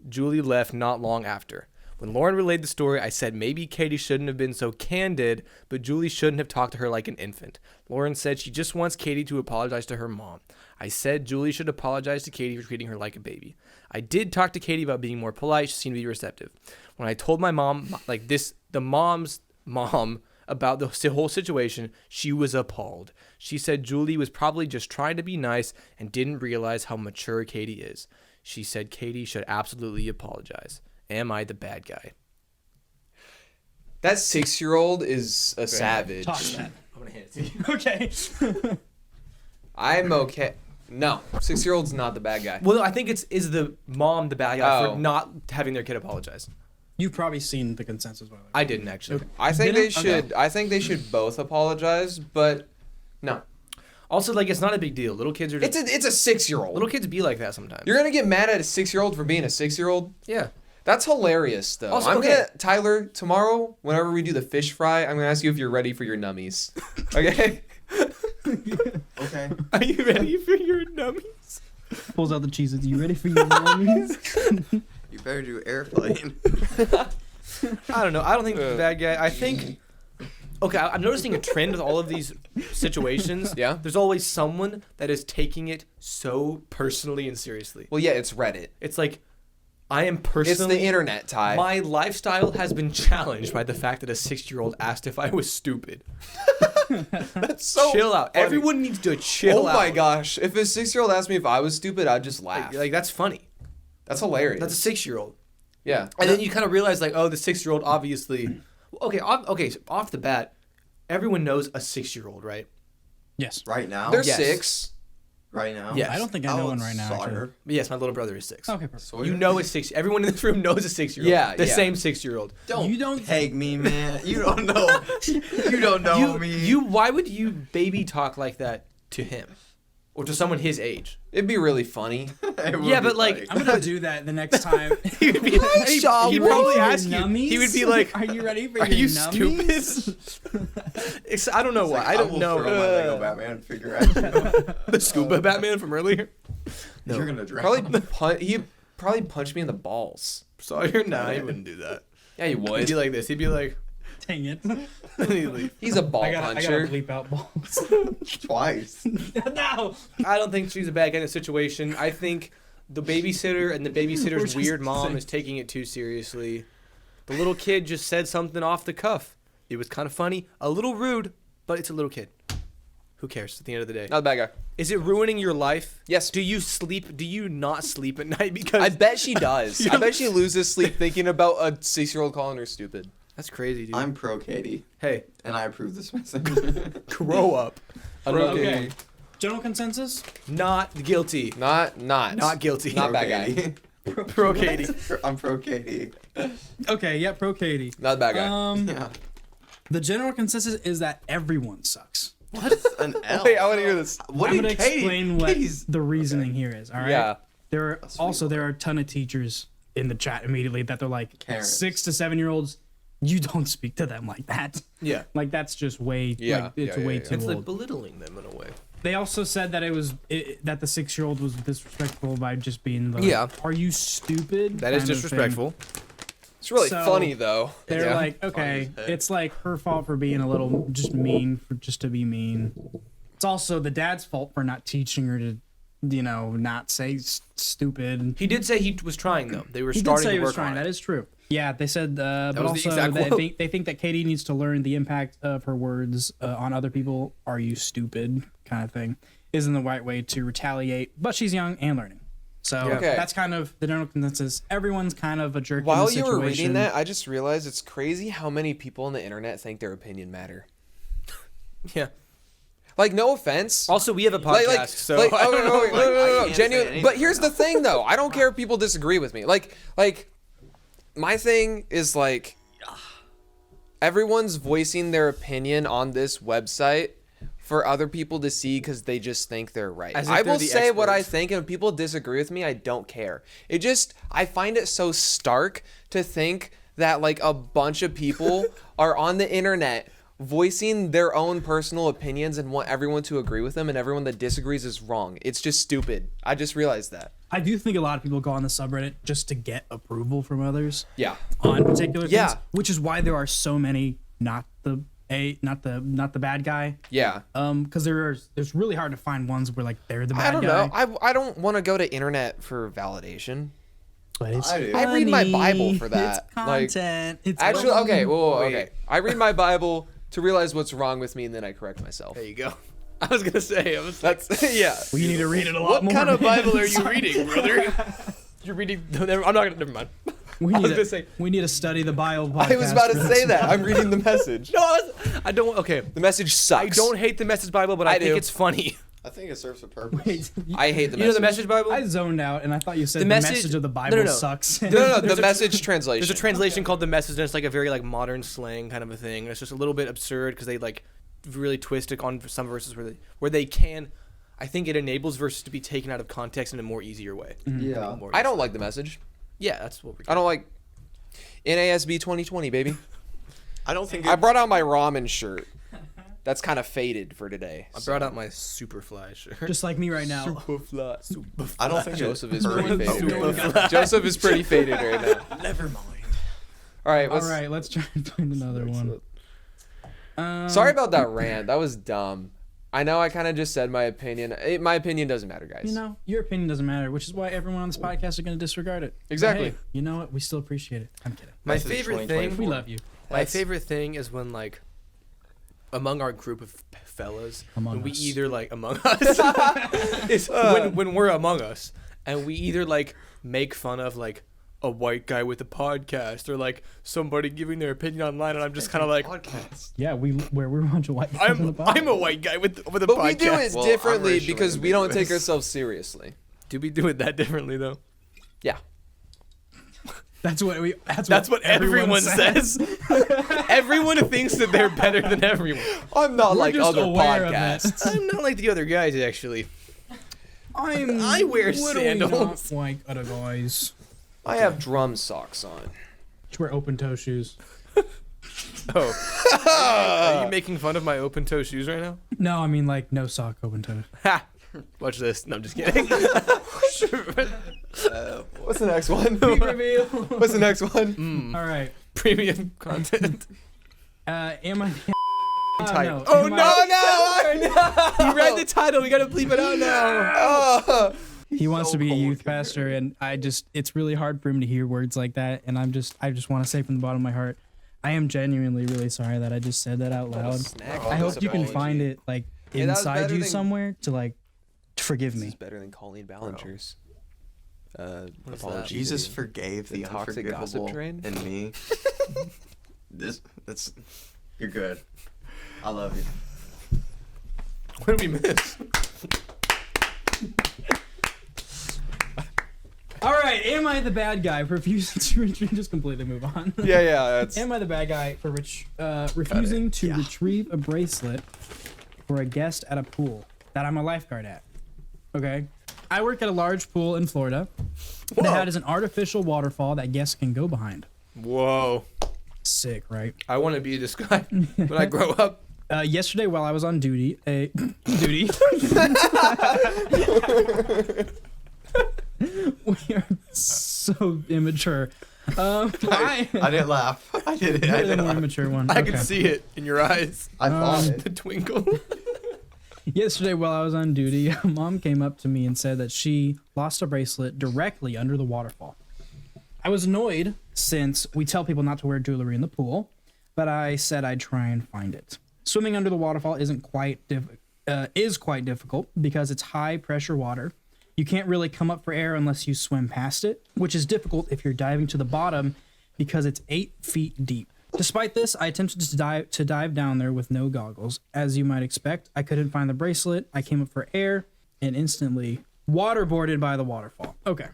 Julie left not long after. When Lauren relayed the story, I said maybe Katie shouldn't have been so candid, but Julie shouldn't have talked to her like an infant. Lauren said she just wants Katie to apologize to her mom. I said Julie should apologize to Katie for treating her like a baby. I did talk to Katie about being more polite. She seemed to be receptive. When I told my mom, the mom's mom, about the whole situation, she was appalled. She said Julie was probably just trying to be nice and didn't realize how mature Katie is. She said Katie should absolutely apologize. Am I the bad guy? That 6-year-old is a savage. Toss that. I'm gonna hand it to you. Okay. I'm okay. No, 6-year-old's not the bad guy. Well, no, I think is the mom the bad guy Oh. for not having their kid apologize. You've probably seen the consensus, by the way. I didn't actually. I think Didn't? they should. I think they should both apologize, but no. Also, it's not a big deal. Little kids are just, It's a 6-year-old. little kids be like that sometimes. You're gonna get mad at a 6-year-old for being a 6-year-old? Yeah. That's hilarious, though. Also, I'm okay. Tyler, tomorrow, whenever we do the fish fry, I'm gonna ask you if you're ready for your nummies. Okay? Okay. Are you ready for your nummies? Pulls out the Cheez-its. You ready for your mommies? You better do airplane. I don't know. I don't think the bad guy. I think. Okay, I'm noticing a trend with all of these situations. Yeah? There's always someone that is taking it so personally and seriously. Well, yeah, it's Reddit. It's like, I am It's personally. the internet, Ty. My lifestyle has been challenged by the fact that a 6-year-old asked if I was stupid. That's so Chill out. funny. Everyone needs to chill Oh out. my gosh. If a 6-year-old asked me if I was stupid, I'd just laugh. Like that's funny. That's hilarious. That's a 6-year-old. yeah. And then you kind of realize, like, oh, the 6-year-old obviously. Okay, so off the bat, everyone knows a 6-year-old, right? Yes. Right now. They're Yes. 6. right now. Yes. I don't think I know one right now. Actually. Sawyer. But yes, my little brother is 6. Okay, perfect. Sawyer. You know a 6. Everyone in this room knows a 6-year-old. Yeah, The yeah. same 6-year-old. Don't You don't- peg me, man. You don't know. You don't know me. Why would you baby talk like that to him? Or to someone his age? It'd be really funny. It would Yeah, be but, like, funny. I'm gonna do that the next time. He would be like, Shaw, he'd what probably are your ask you. nummies? He would be like, "Are you ready for Are your you nummies?" stupid? I don't know It's why. like, I don't will know. Throw my Lego Batman figure at you. The scuba Batman from earlier. No. You're gonna drown. He'd probably punch me in the balls. Sawyer? Nah, he wouldn't do that. Yeah, he He'd would. be like this. He'd be like, Dang it! he'd leave. He's a ball I gotta puncher. bleep out balls. Twice. No. I don't think she's a bad guy in a situation. I think the babysitter and the We're babysitter's just weird mom saying. is taking it too seriously. The little kid just said something off the cuff. It was kind of funny, a little rude, but it's a little kid. Who cares at the end of the day? Not a bad guy. Is it ruining your life? Yes. Do you sleep? Do you not sleep at night because I bet she does. I bet she loses sleep thinking about a 6-year-old calling her stupid. that's crazy, dude. I'm pro Katie, Hey, and I approve this message. grow up. Okay. General consensus? Not guilty. Not guilty. Not Pro bad guy. Katie. Pro Katie. I'm pro Katie. Okay. Yeah. Pro Katie. Not a bad guy. Yeah. The general consensus is that everyone sucks. An L. Wait, I want to hear this. What I'm did gonna Katie? explain what Katie's- the reasoning here is. All right. Yeah. There are sweet also one. there are a ton of teachers in the chat immediately that they're like Karens. 6 to 7 year olds. You don't speak to them like that. Yeah. Like that's just way. Yeah, Like, it's yeah, way yeah, too It's like old. belittling them in a way. They also said that that the 6-year-old was disrespectful by just being like, Yeah. "Are you stupid?" That is kind of thing. disrespectful. It's really So- funny though. They're Yeah. like, okay, as heck. it's like her fault for being a little just mean for just to be mean. It's also the dad's fault for not teaching her to, not say stupid. He did say he was trying though. They were He did starting say to he was work trying. on That it. is true. Yeah, they said, but was the also exact quote. they think that Katie needs to learn the impact of her words on other people. Are you stupid? Kind of thing isn't the right way to retaliate. But she's young and learning, so Yeah. Okay. that's kind of the general consensus. Everyone's kind of a jerk. in While the you were reading situation. that, I just realized it's crazy how many people on the internet think their opinion matter. Yeah. Like, no offense. Also, we have a podcast, so like, I oh, don't no, know. no, no, no, I no, can't say genuine. anything But here's the about thing, though. I don't care if people disagree with me. Like, my thing is like, everyone's voicing their opinion on this website for other people to see because they just think they're right. As if I they're will the say what I experts. think, and if people disagree with me, I don't care. I find it so stark to think that like a bunch of people are on the internet voicing their own personal opinions and want everyone to agree with them, and everyone that disagrees is wrong. It's just stupid. I just realized that. I do think a lot of people go on the subreddit just to get approval from others Yeah. on particular things, Yeah. which is why there are so many not the bad guy. Yeah. Because there's really hard to find ones where like they're the bad I don't guy. know. I don't want to go to internet for validation. But it's I do. I read my funny, Bible for that. It's Like, content. it's Actually, fun. okay. Whoa, Wait. okay. I read my Bible to realize what's wrong with me, and then I correct myself. There you go. I was gonna say. That's yeah. We need to read it a lot What more. kind of man. Bible are you reading, brother? You're reading. No, I'm not gonna. Never mind. We I need was to gonna say. we need to study the Bible. I was about to podcast. say that. I'm reading the message. No, I don't. Okay. The message sucks. I don't hate the Message Bible, but I, I think do. it's funny. I think it serves a purpose. Wait, I hate the You know message. the Message Bible? I zoned out and I thought you said The the message- message of the no, Bible no, no. sucks. No, no, There's the a- message translation. There's a translation called the Message, and it's like a very like modern slang kind of a thing. It's just a little bit absurd because they like really twist it on some verses where they can. I think it enables verses to be taken out of context in a more easier way. Yeah. More I don't like the message. Yeah, that's what we. I don't like NASB 2020, baby. I don't think I brought out my ramen shirt. That's kind of faded for today. I brought out my Superfly shirt. Just like me right now. Superfly. I don't think Joseph it is pretty hurt. faded. No one got Joseph is pretty faded right now. Never mind. All right. All right, let's try and find another one. Sorry about that rant. That was dumb. I know I kind of just said my opinion. My opinion doesn't matter, guys. You know, your opinion doesn't matter, which is why everyone on this podcast are going to disregard it. But Exactly. hey, you know what? We still appreciate it. I'm kidding. My Message favorite 2024. thing. We love you. My favorite thing is when like among our group of fellas, Among when we us. either like among us is when we're among us and we either like make fun of like a white guy with a podcast, or like somebody giving their opinion online, and I'm just kind of like, Podcast. Yeah, we're a bunch of white guys on the I'm a podcast. white guy with a But podcast. we do it Well, I'm differently racially because we don't take ambiguous. ourselves seriously. Do we do it that differently though? Yeah. That's what everyone says. Everyone thinks that they're better than everyone. I'm not We're like just other aware of it. podcasts. I'm not like the other guys actually. I wear literally sandals. not like other guys. I have drum socks on. Just wear open toe shoes. Oh. Are you making fun of my open toe shoes right now? No, I mean like no sock open toe. Ha! Watch this. No, I'm just kidding. What's the next one? Reveal. What's the next one? All right. Premium content. Am I the Title. no. Oh Am no, I- no! You read the title. We gotta bleep it out now. Oh. He wants so to be a cold youth here. pastor, and it's really hard for him to hear words like that. And I just want to say from the bottom of my heart, I am genuinely really sorry that I just said that out loud. I hope you can find it like Hey, that was inside better you than- somewhere to like forgive This is me. better than Colleen Ballinger's. that? Apology. Jesus forgave the toxic gossip unforgivable train? in me. You're good. I love you. What did we miss? All right, am I the bad guy for refusing to retrieve? Just completely move on. Yeah, that's. Am I the bad guy for refusing to Yeah. retrieve a bracelet for a guest at a pool that I'm a lifeguard at? Okay. I work at a large pool in Florida that has an artificial waterfall that guests can go behind. Whoa. Sick, right? I want to be this guy when I grow up. Yesterday, while I was on duty, duty. We are so immature. I didn't laugh. I didn't. I You're the didn't more laugh. immature one. I Okay. can see it in your eyes. I thought it. The twinkle. Yesterday, while I was on duty, Mom came up to me and said that she lost a bracelet directly under the waterfall. I was annoyed since we tell people not to wear jewelry in the pool, but I said I'd try and find it. Swimming under the waterfall is quite difficult because it's high pressure water. You can't really come up for air unless you swim past it, which is difficult if you're diving to the bottom because it's 8 feet deep. Despite this, I attempted to dive down there with no goggles. As you might expect, I couldn't find the bracelet. I came up for air and instantly waterboarded by the waterfall. Okay.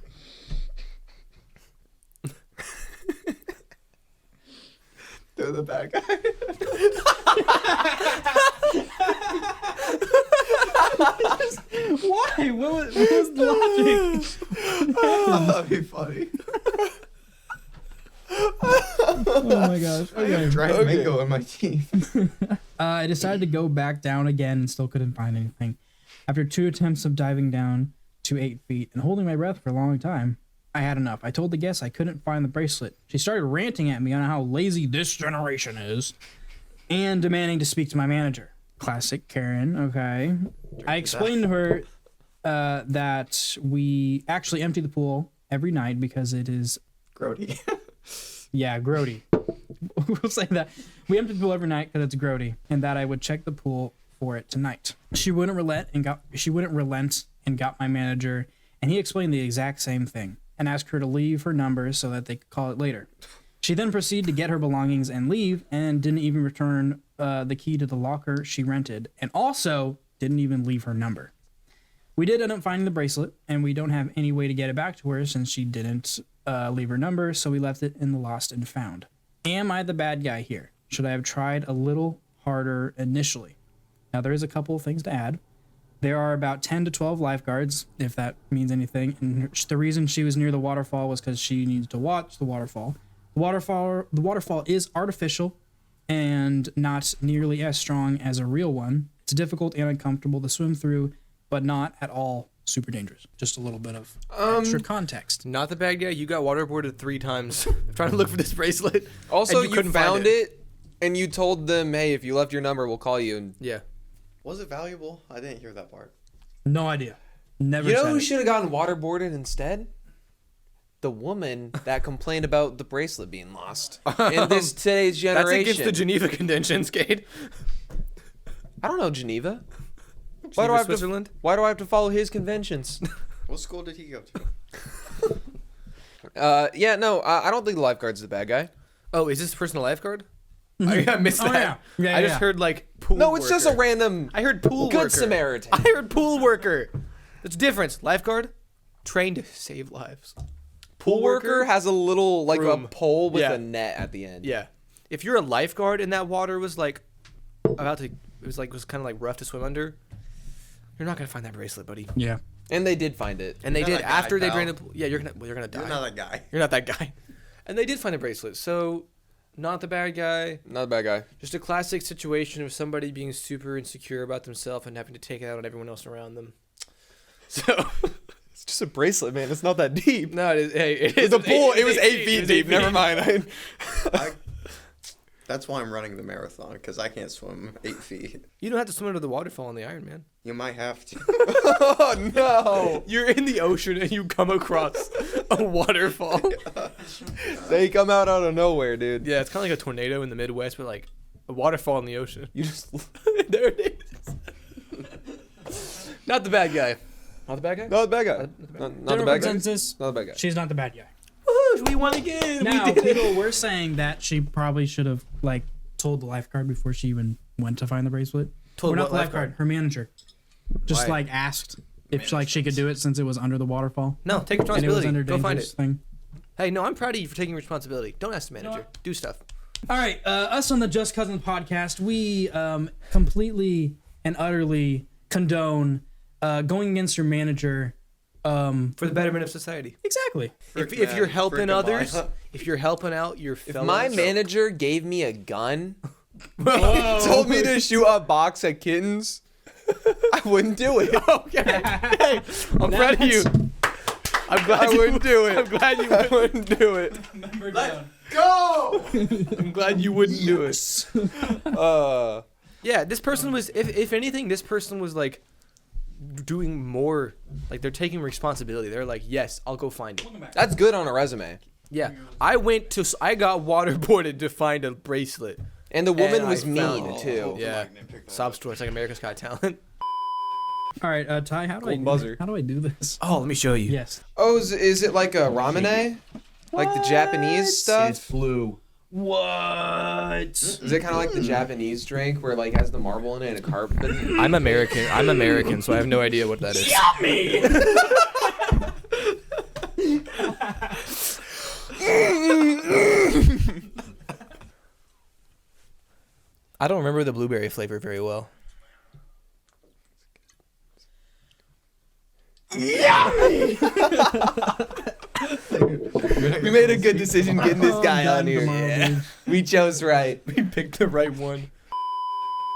They're the bad guy. Why? What was the logic? That'd be funny. Oh my gosh. Okay. Dried mango in my teeth. I decided to go back down again and still couldn't find anything. After 2 attempts of diving down to 8 feet and holding my breath for a long time, I had enough. I told the guest I couldn't find the bracelet. She started ranting at me on how lazy this generation is and demanding to speak to my manager. Classic Karen, okay. I explained to her that we actually empty the pool every night because it is, Grody. yeah, grody. We'll say that. We empty the pool every night because it's grody, and that I would check the pool for it tonight. She wouldn't relent and got my manager, and he explained the exact same thing and asked her to leave her number so that they could call it later. She then proceeded to get her belongings and leave and didn't even return the key to the locker she rented and also didn't even leave her number. We did end up finding the bracelet, and we don't have any way to get it back to her since she didn't leave her number, so we left it in the lost and found. Am I the bad guy here? Should I have tried a little harder initially? Now, there is a couple of things to add. There are about 10 to 12 lifeguards, if that means anything. And the reason she was near the waterfall was because she needed to watch the waterfall. The waterfall is artificial and not nearly as strong as a real one. It's difficult and uncomfortable to swim through, but not at all super dangerous. Just a little bit of extra context. Not the bad guy. You got waterboarded 3 times trying to look for this bracelet. Also, and you couldn't find found it, and you told them, "Hey, if you left your number, we'll call you." And Yeah. Was it valuable? I didn't hear that part. No idea. Never you know said who it. should have gotten waterboarded instead? The woman that complained about the bracelet being lost in this today's That's generation. against the Geneva Conventions, Cade. I don't know Geneva. Geneva, Switzerland? Why do I have to follow his conventions? What school did he go to? Yeah, no, I don't think the lifeguard's the bad guy. Oh, is this person a lifeguard? I missed Oh, that. yeah. Yeah, I just yeah. heard like pool No, it's just a worker. random I heard pool good worker. Samaritan. I heard pool worker. There's a difference. Lifeguard, trained to save lives. Pool worker has a little like Room. a pole with Yeah. a net at the end. Yeah. If you're a lifeguard and that water was like about to, it was kind of like rough to swim under, you're not gonna find that bracelet, buddy. Yeah. And they did find it. And they You're did not that guy, after they pal. drained the pool. Yeah, you're gonna die. You're not that guy. You're not that guy. And they did find the bracelet, so not the bad guy. Not a bad guy. Just a classic situation of somebody being super insecure about themselves and having to take it out on everyone else around them. So It's just a bracelet, man. It's not that deep. no, it is. Hey, it is The pool, it was 8 It feet was deep. 8 Never feet. mind. That's why I'm running the marathon, because I can't swim 8 feet. You don't have to swim under the waterfall on the Ironman. You might have to. Oh no! You're in the ocean and you come across a waterfall. They come out of nowhere, dude. Yeah, it's kind of like a tornado in the Midwest, but like a waterfall in the ocean. You just There it is. Not the bad guy. Not the bad guy? not the bad guy. Not the General bad guy. consensus, Not the bad guy. she's not the bad guy. Woohoo, we won again. Now, we did people it. were saying that she probably should have like told the lifeguard before she even went to find the bracelet. Told Or not what the lifeguard, her manager. Just Why? like asked if like she could do it since it was under the waterfall. No, take And it was responsibility. under Go find dangerous it. thing. Hey, no, I'm proud of you for taking responsibility. Don't ask the manager. what? Do stuff. All right, us on the Just Cousins podcast, we completely and utterly condone going against your manager. For the betterment of society. Exactly. If you're helping Freaking others, lie. if you're helping out your If fellows. my manager gave me a gun, told me to shoot a box of kittens, I wouldn't do it. Okay. Hey, I'm proud of you. I'm glad I you wouldn't do it. I'm glad you I wouldn't do it. Go! I'm glad you wouldn't do it. Yeah, this person was if anything, this person was like doing more, like they're taking responsibility. They're like, yes, I'll go find it. That's good on a resume. Yeah. I got waterboarded to find a bracelet. And the woman And was I mean found- too. Yeah. Sob story. It's like America's Got Talent. All right, Ty, how do Gold buzzer. I do this? Oh, let me show you. Yes. Oh, is it like a ramune? Like the Japanese stuff? blue. What? Is it kind of like the Japanese drink where it like has the marble in it and a carpet? I'm American, so I have no idea what that is. I don't remember the blueberry flavor very well. We made a good decision getting this guy on here. Yeah. We chose right. We picked the right one.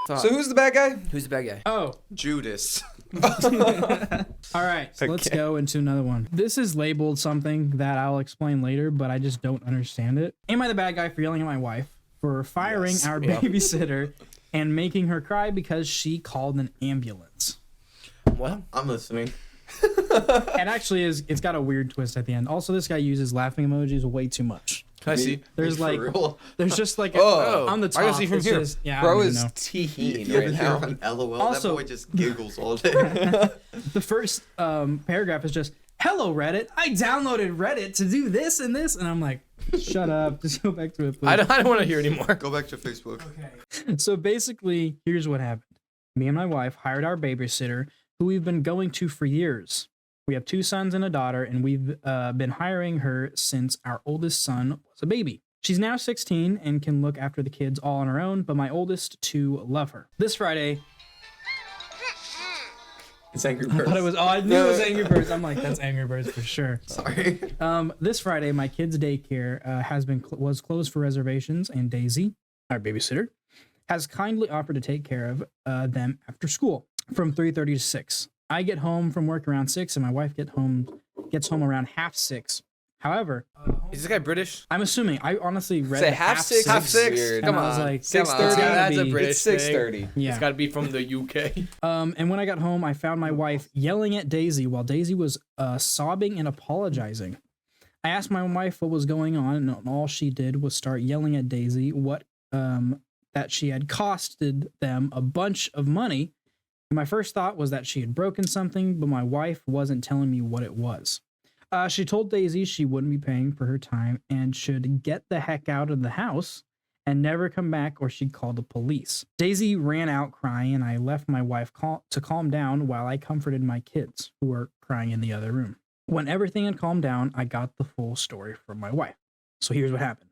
So who's the bad guy? Who's the bad guy? Oh, Judas. all right. So let's go into another one. This is labeled something that I'll explain later, but I just don't understand it. Am I the bad guy for yelling at my wife for firing Yes. our Yeah. babysitter and making her cry because she called an ambulance? What? I'm listening. It actually is. It's got a weird twist at the end. Also, this guy uses laughing emojis way too much. Can I see? There's For like, real? there's just like Oh. on the I top. can see from it's here. just- yeah, I Bro don't even is know. teehing You right ever now. hear on LOL? Also- That boy just giggles all day. The first paragraph is just, "Hello Reddit. I downloaded Reddit to do this and this," and I'm like, "Shut up. Just go back to it, please." I don't want to hear anymore. Go back to Facebook. So basically, here's what happened. Me and my wife hired our babysitter, who we've been going to for years. We have 2 sons and a daughter, and we've been hiring her since our oldest son was a baby. She's now 16 and can look after the kids all on her own, but my oldest 2 love her. This Friday, It's Angry I Birds. thought it was, I knew it was Angry Birds. I'm like, that's Angry Birds for sure. Sorry. This Friday, my kids' daycare was closed for reservations, and Daisy, our babysitter, has kindly offered to take care of them after school from 3:30 to 6. I get home from work around 6, and my wife gets home around half 6. However, Is this guy British? I'm assuming I honestly read Say the half six. Half six? Weird. and Come I was on. like, Come on. 6:30. That's a be- British It's thing. 6:30. yeah. It's got to be from the UK. And when I got home, I found my wife yelling at Daisy while Daisy was sobbing and apologizing. I asked my wife what was going on, and all she did was start yelling at Daisy that she had costed them a bunch of money. And my first thought was that she had broken something, but my wife wasn't telling me what it was. She told Daisy she wouldn't be paying for her time and should get the heck out of the house and never come back or she'd call the police. Daisy ran out crying and I left my wife to calm down while I comforted my kids who were crying in the other room. When everything had calmed down, I got the full story from my wife. So here's what happened.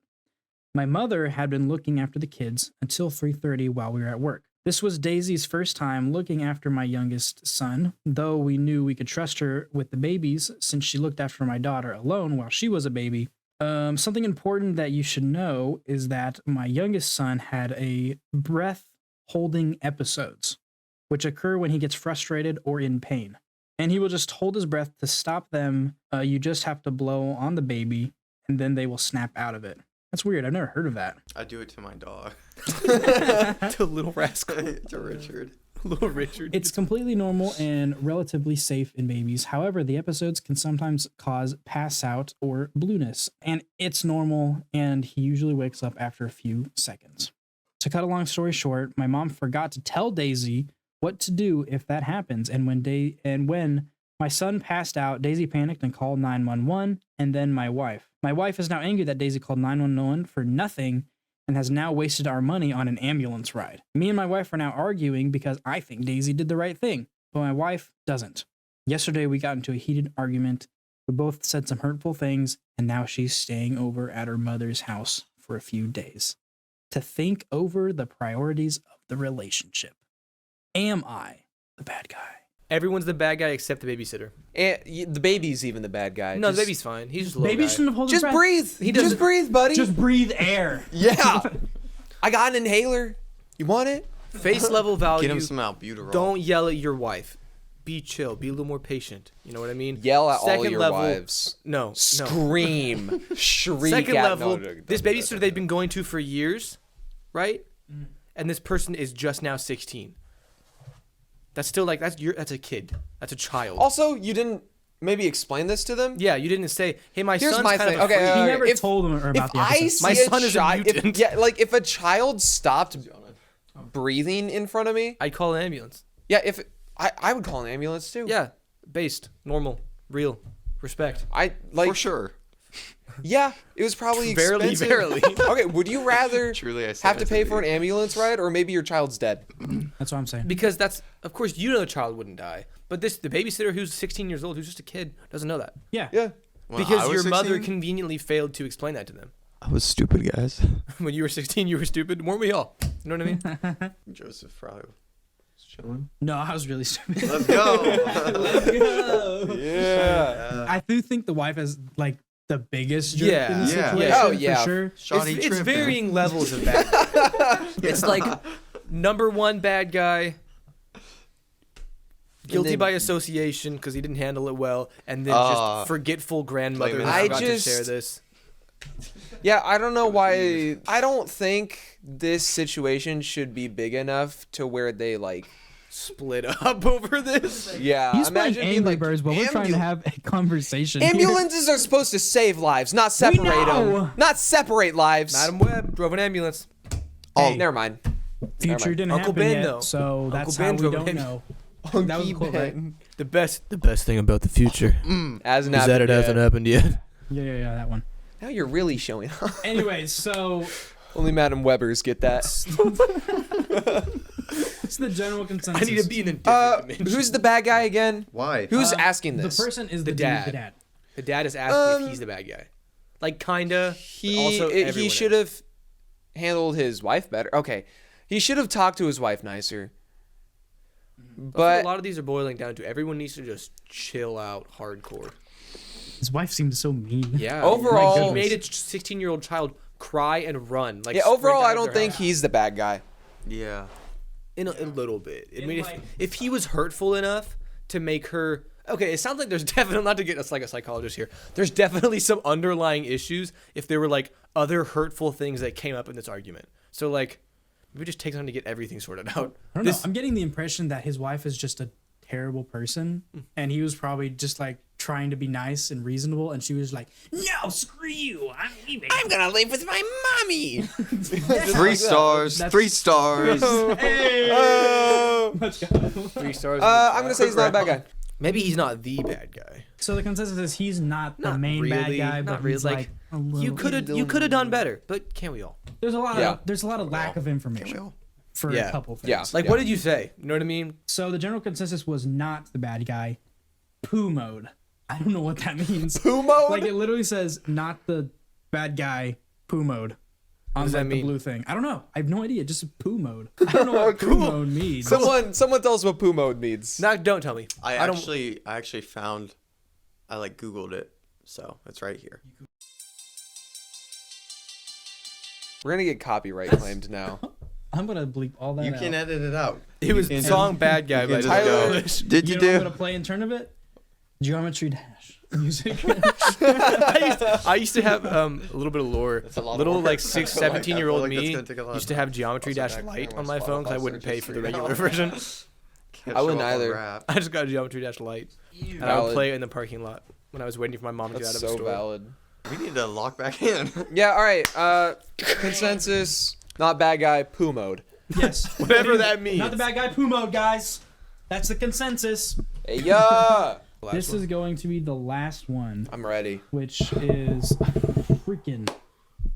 My mother had been looking after the kids until 3:30 while we were at work. This was Daisy's first time looking after my youngest son, though we knew we could trust her with the babies since she looked after my daughter alone while she was a baby. Something important that you should know is that my youngest son had a breath-holding episodes, which occur when he gets frustrated or in pain. And he will just hold his breath to stop them. You just have to blow on the baby, and then they will snap out of it. That's weird. I've never heard of that. I do it to my dog. To little rascal. To Richard. Little Richard. It's completely normal and relatively safe in babies. However, the episodes can sometimes cause pass out or blueness, and it's normal, and he usually wakes up after a few seconds. To cut a long story short, my mom forgot to tell Daisy what to do if that happens, and when my son passed out, Daisy panicked and called 911, and then my wife. My wife is now angry that Daisy called 911 for nothing and has now wasted our money on an ambulance ride. Me and my wife are now arguing because I think Daisy did the right thing, but my wife doesn't. Yesterday, we got into a heated argument. We both said some hurtful things, and now she's staying over at her mother's house for a few days to think over the priorities of the relationship. Am I the bad guy? Everyone's the bad guy except the babysitter. And the baby's even the bad guy. No, Just- the baby's fine. He's just a little Baby guy. shouldn't have held his Just breath. breathe. He doesn't- Just breathe, buddy. Just breathe air. Yeah. I got an inhaler. You want it? Face level value. Get him some albuterol. Don't yell at your wife. Be chill. Be a little more patient. You know what I mean? Yell at all Second your level, wives. No. Scream. Shriek Second at level, no, this babysitter they've been going to for years, right? And this person is just now 16. That's still like that's a kid. That's a child. Also, you didn't maybe explain this to them? Yeah, you didn't say, "Hey, my Here's son's my kind thing. of a Okay, freak." He okay, never if- told him about If the I episode. see My son is a child, mutant. if a child stopped breathing in front of me, I'd call an ambulance. yeah, if I would call an ambulance too. Yeah, based, normal, real, respect. I like For sure. Yeah, it was probably Verily, expensive. verily. Okay, would you rather Truly, I say have to that pay to for an you. ambulance ride, or maybe your child's dead? That's what I'm saying. Because that's, of course, you know the child wouldn't die, but the babysitter who's 16 years old, who's just a kid, doesn't know that. Yeah. Yeah. When I Because was your mother 16, conveniently failed to explain that to them. I was stupid, guys. When you were 16, you were stupid. Weren't we all? You know what I mean? Joseph Fry was chilling. No, I was really stupid. Let's go. Yeah. I do think the wife is like the biggest jerk in the Yeah. situation, Oh, yeah. for sure. Shoddy It's tripping. varying levels of bad. It's like number one bad guy, guilty then- by association because he didn't handle it well, and then Ah. just forgetful grandmother Blame that it. forgot I to share just- this. Yeah, I don't know why. I don't think this situation should be big enough to where they like. Split up over this. Yeah, He's playing imagine being Angry like, Birds, but we're trying to have a conversation. here. Ambulances are supposed to save lives, not separate know. them. Not separate lives. Madam Webb drove an ambulance. Oh, Hey. never mind. Future didn't Uncle happen Ben, yet, though. so that's Ben how we drove don't him. know. That was Hunky cool, right? Ben. The best thing about the future Hasn't is that happened it hasn't yet. happened yet. Yeah, that one. Now you're really showing off. Anyways, so Only Madam Webbers get that. it's the general I consensus. need to be in a different dimension. Who's the bad guy again? Why? Who's Uh, asking the this? person is The the dad. The dad. The dad is asking if Um, he's the bad guy. Like, kinda. He also he everyone should is. have handled his wife better. Okay, he should have talked to his wife nicer. But But a lot of these are boiling down to everyone needs to just chill out hardcore. His wife seemed so mean. Yeah. Overall- he made a 16-year-old child cry and run. Like, yeah, sprint overall, out I of don't their think house. he's the bad guy. Yeah. In a little bit. I In, mean, like- if he was hurtful enough to make her. Okay, it sounds like there's definitely, not to get us like a psychologist here, there's definitely some underlying issues if there were like other hurtful things that came up in this argument. So, like, maybe just take time to get everything sorted out. I don't know. I'm getting the impression that his wife is just a terrible person, and he was probably just like trying to be nice and reasonable, and she was like, "No, screw you! I'm leaving." I'm gonna leave with my mommy. 3 stars. That's- 3 stars. Hey! Oh. Let's go. 3 stars. I'm gonna say he's not a bad guy. Maybe he's not the bad guy. So the consensus is he's not the Not main bad really, guy, not but really. he's Like, like a little. You could have done better, but can't we all? There's a lot Yeah. of lack of information for Yeah. a couple things. Yeah. Like, what did you say? You know what I mean? So the general consensus was not the bad guy. Poo mode. I don't know what that means. Poo mode? Like it literally says not the bad guy. Poo mode. On does that like the mean? blue thing. I don't know. I have no idea. Just poo mode. I don't know what poo mode means. Someone tell us what poo mode means. No, don't tell me. I don't. actually found, I like Googled it, so it's right here. We're gonna get copyright claimed now. I'm gonna bleep all that You out. can edit it out. It was can song "Bad Guy" you by can just go. Tyler. Did you know what I'm do? gonna play in turn of it? Geometry Dash music. I used to have a little bit of lore. a lot of Little work. like I 6, feel like- 17-year-old I feel like that's me gonna take a lot of used to have Geometry Also, Dash back Lite then on when my phone because I Spotify wouldn't pay searches for the figured regular out. version. Can't I show wouldn't off a either. rap. I just got a Geometry Dash Lite, and I would Valid. play it in the parking lot when I was waiting for my mom to get out That's of the so store. valid. We need to lock back in. Yeah, all right. Consensus, not bad guy, poo mode. Yes. Whatever that means. Not the bad guy. Poo mode, guys. That's the consensus. Hey, yeah. This is going to be the last one, I'm ready. which is a freaking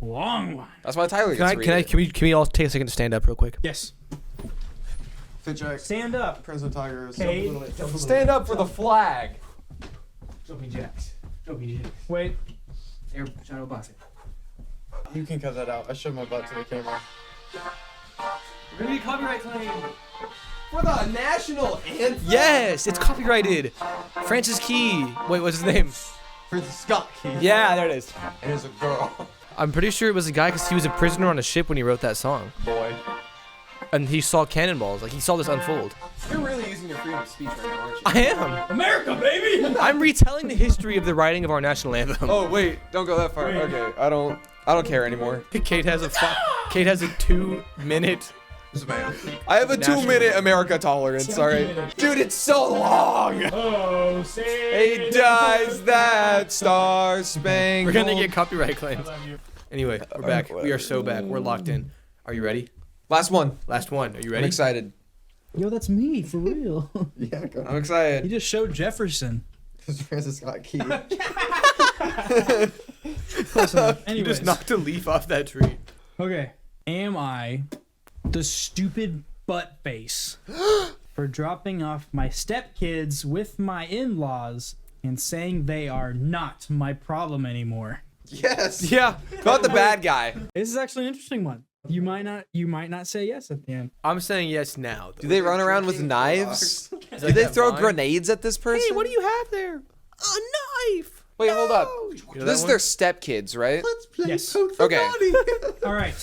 long one. That's why Tyler Can gets I? to Can I? read it. Can we all take a second to stand up real quick? Yes. Fitcheck, Stand up. Prince of Tigers. Kate. Stand up for the flag. Jumping jacks. Jumping jacks. Wait. Air shadow boxing. You can cut that out. I showed my butt to the camera. We're gonna get copyright claim. For the national anthem. Yes, it's copyrighted. Francis Key. Wait, what's his name? Prince Scott Key. Yeah, there it is. And it's a girl. I'm pretty sure it was a guy because he was a prisoner on a ship when he wrote that song, Boy. and he saw cannonballs. Like he saw this unfold. You're really using your freedom of speech right now, aren't you? I am. America, baby. I'm retelling the history of the writing of our national anthem. Oh wait, don't go that far. Okay, I don't care anymore. Kate has a 2-minute. I have a National 2-minute America tolerance. All right, dude, it's so long. Oh, say Hey, dies that star spangled. We're gonna get copyright claims. Anyway, we're back. We are so back. We're locked in. Are you ready? Last one. Last one. Are you I'm ready? excited. Yo, that's me for real. Yeah, go. I'm You excited. just showed Jefferson. Francis Scott Key. Close enough. You Anyways, just knocked a leaf off that tree. okay. Am I the stupid butt face for dropping off my stepkids with my in-laws and saying they are not my problem anymore? Yes. Yeah. Not the bad guy. This is actually an interesting one. You might not say yes at the end. I'm saying yes now. Do they run around with knives? Do like they that throw vine? grenades at this person? Hey, what do you have there? A knife. Wait, hold up. You know This is that their one? stepkids, right? Let's play Yes. Code for Okay. Money. All right.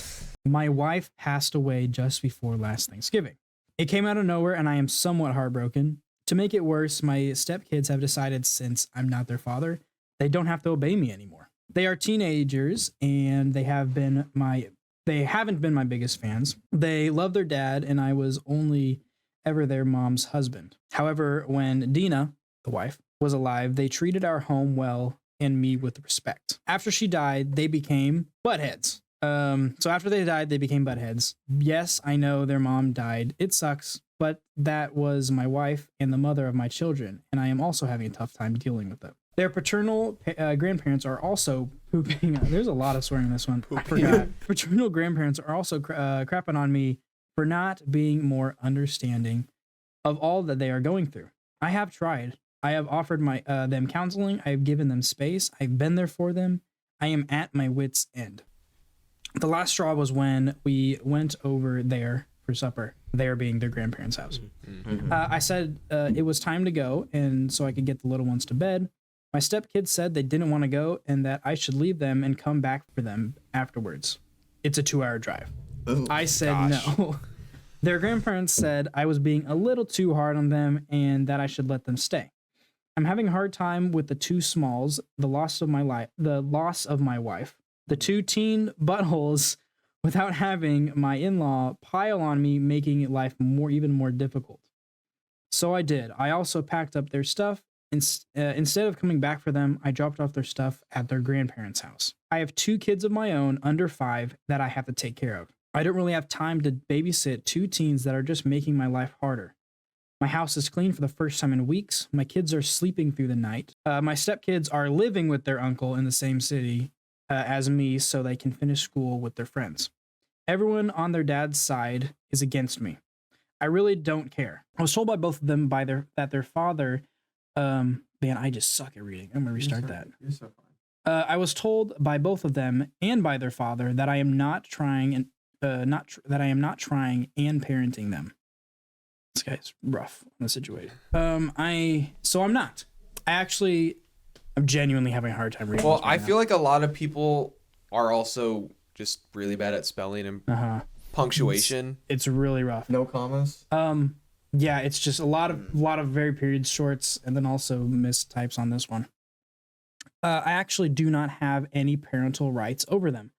My wife passed away just before last Thanksgiving. It came out of nowhere and I am somewhat heartbroken. To make it worse, my stepkids have decided since I'm not their father, they don't have to obey me anymore. They are teenagers and they haven't been my biggest fans. They love their dad and I was only ever their mom's husband. However, when Dina, the wife, was alive, they treated our home well and me with respect. After she died, they became buttheads. So after they died, they became buttheads. Yes, I know their mom died. It sucks, but that was my wife and the mother of my children, and I am also having a tough time dealing with them. Their paternal grandparents are also pooping. There's a lot of swearing in this one. I forgot. Paternal grandparents are also crapping on me for not being more understanding of all that they are going through. I have tried. I have offered them counseling. I have given them space. I've been there for them. I am at my wit's end. The last straw was when we went over there for supper, there being their grandparents' house. I said it was time to go, and so I could get the little ones to bed. My stepkids said they didn't want to go and that I should leave them and come back for them afterwards. It's a 2-hour drive. Ooh, I said gosh. no. Their grandparents said I was being a little too hard on them and that I should let them stay. I'm having a hard time with the two smalls, the loss of my wife, the 2 teen buttholes, without having my in-law pile on me, making life even more difficult. So I did. I also packed up their stuff. Instead of coming back for them, I dropped off their stuff at their grandparents' house. I have 2 kids of my own, under 5, that I have to take care of. I don't really have time to babysit 2 teens that are just making my life harder. My house is clean for the first time in weeks. My kids are sleeping through the night. My stepkids are living with their uncle in the same city as me so they can finish school with their friends. Everyone on their dad's side is against me. I really don't care. I was told by both of them that their father, man, I just suck at reading. I'm gonna restart that. You're so fine. I was told by both of them and by their father that I am not trying and that I am not trying and parenting them. This guy's rough in the situation. I'm not. I'm genuinely having a hard time reading. Well, I feel like a lot of people are also just really bad at spelling and punctuation. It's really rough. No commas. Yeah, it's just a lot of very period shorts and then also mistypes on this one. I actually do not have any parental rights over them.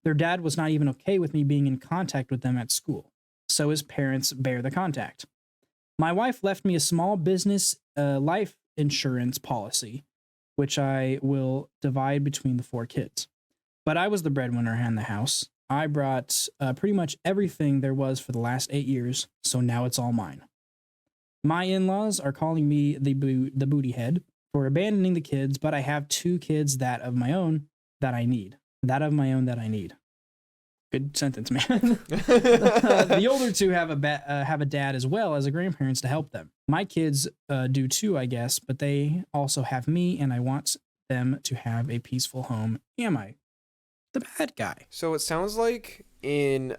Their dad was not even okay with me being in contact with them at school, so his parents bear the contact. My wife left me a small business life insurance policy, which I will divide between the 4 kids. But I was the breadwinner in the house. I brought pretty much everything there was for the last 8 years, so now it's all mine. My in-laws are calling me the booty head for abandoning the kids, but I have 2 kids that of my own that I need. Good sentence, man. The older 2 have a dad as well as a grandparents to help them. My kids do too, I guess, but they also have me, and I want them to have a peaceful home. Am I the bad guy? So it sounds like in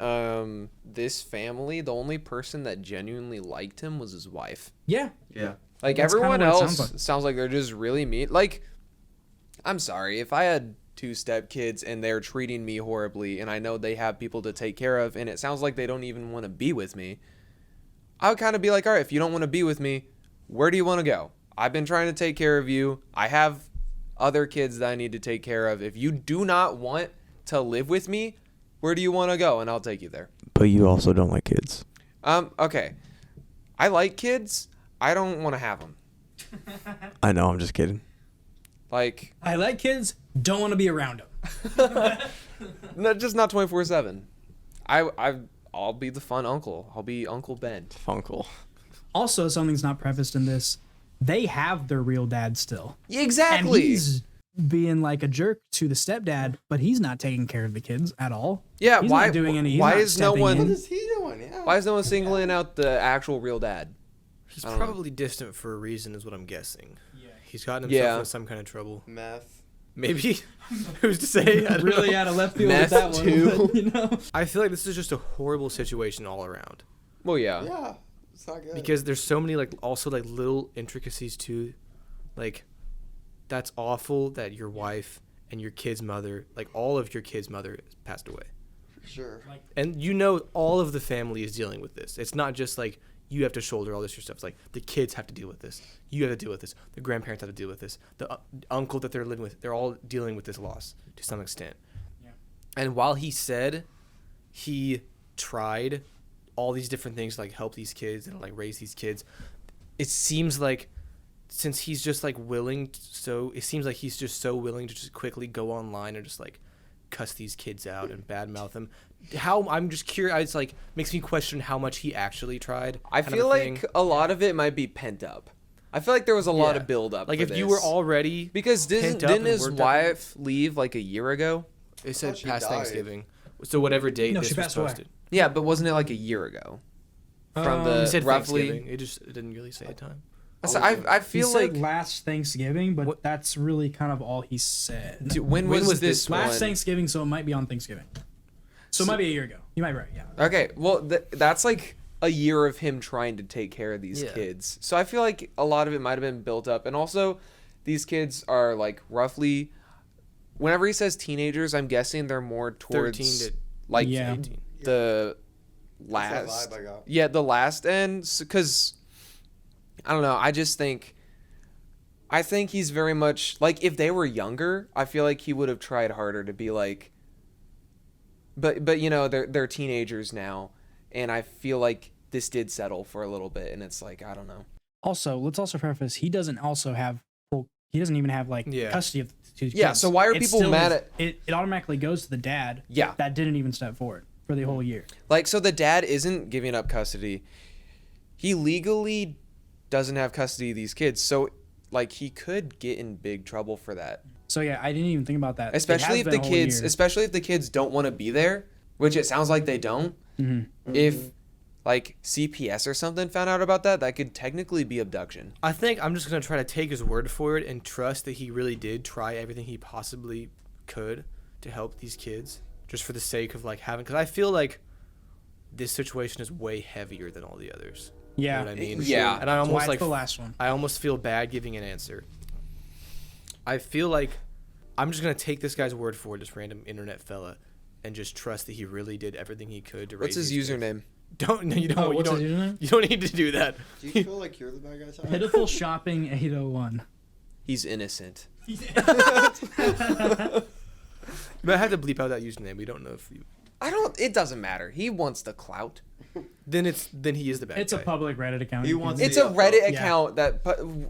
this family, the only person that genuinely liked him was his wife. Yeah. Yeah. Like That's everyone kinda what it else sounds like they're just really mean. Like, I'm sorry, if I had 2 stepkids and they're treating me horribly and I know they have people to take care of and it sounds like they don't even want to be with me, I would kind of be like, all right, if you don't want to be with me, where do you want to go? I've been trying to take care of you. I have other kids that I need to take care of. If you do not want to live with me, where do you want to go? And I'll take you there. But you also don't like kids. Okay. I like kids. I don't want to have them. I know, I'm just kidding. Like, I like kids, don't want to be around them. no, just not 24/7. I'll be the fun uncle. I'll be Uncle Ben. Funkle. Also, something's not prefaced in this. They have their real dad still. Exactly. And he's being like a jerk to the stepdad, but he's not taking care of the kids at all. Yeah, He's why not doing any. He's why not is no stepping one in. What is he doing? Yeah. why is no one singling out the actual real dad? He's I don't know. probably distant for a reason, is what I'm guessing. Yeah. He's gotten himself Yeah. into some kind of trouble. Meth. Maybe. Who's to say? I don't Really know. out of left field Meth with that one. too. But, you know. I feel like this is just a horrible situation all around. Well, yeah. Yeah. It's not good. Because there's so many also little intricacies too. Like, that's awful that your wife and your kid's mother, all of your kid's mother passed away. For sure. And all of the family is dealing with this. It's not just you have to shoulder all this your stuff. It's the kids have to deal with this. You have to deal with this. The grandparents have to deal with this. The uncle that they're living with, they're all dealing with this loss to some extent. Yeah. And while he said he tried all these different things to help these kids and raise these kids, it seems like since he's just willing, it seems like he's just so willing to just quickly go online and just cuss these kids out and badmouth them. I'm just curious. It's makes me question how much he actually tried. I kind of feel a thing. like a lot of it might be pent up. I feel like there was a lot Yeah. of build up. if you were already because pent up didn't and his worked up- wife leave a year ago? It said thought she past died. Thanksgiving, so whatever date No, this she was passed away. posted. Yeah, but wasn't it a year ago? From He said roughly. Thanksgiving. It didn't really say a time. So I He feel said like last Thanksgiving, but What- that's really kind of all he said. Dude, when When was was this this one? Last Thanksgiving, so it might be on Thanksgiving. So it might be a year ago. You might be right, yeah. Okay, well that's a year of him trying to take care of these Yeah. kids. So I feel like a lot of it might have been built up, and also these kids are roughly. Whenever he says teenagers, I'm guessing they're more towards 13 to Yeah. 18. the That's last. that vibe I got. Yeah, the last end, because I don't know. I think he's very much if they were younger, I feel like he would have tried harder to be but they're teenagers now, and I feel like this did settle for a little bit, and it's I don't know. Also, let's also preface, he doesn't even have Yeah. custody of the 2 kids. Yeah, so why are It people still mad is- at- it automatically goes to the dad Yeah. that didn't even step forward for the whole year. So the dad isn't giving up custody. He legally doesn't have custody of these kids. So, like, he could get in big trouble for that. So yeah, I didn't even think about that. Especially if the kids don't want to be there, which it sounds like they don't. Mm-hmm. If like CPS or something found out about that, that could technically be abduction. I think I'm just gonna try to take his word for it and trust that he really did try everything he possibly could to help these kids, just for the sake of like having. Because I feel like this situation is way heavier than all the others. Yeah. You know what I mean? Yeah. And I That's why almost it's like the last one. I almost feel bad giving an answer. I feel like I'm just gonna take this guy's word for it, this random internet fella, and just trust that he really did everything he could to raise. What's his these kids. username? You don't. What's his username? You don't need to do that. Do you feel like you're the bad guy, Tyler? Pitiful Shopping 801. He's innocent. You might have to bleep out that username. We don't know if you. It doesn't matter. He wants the clout. Then he is the bad It's guy. a public Reddit account. He You can- wants It's Yeah. a Reddit Yeah. account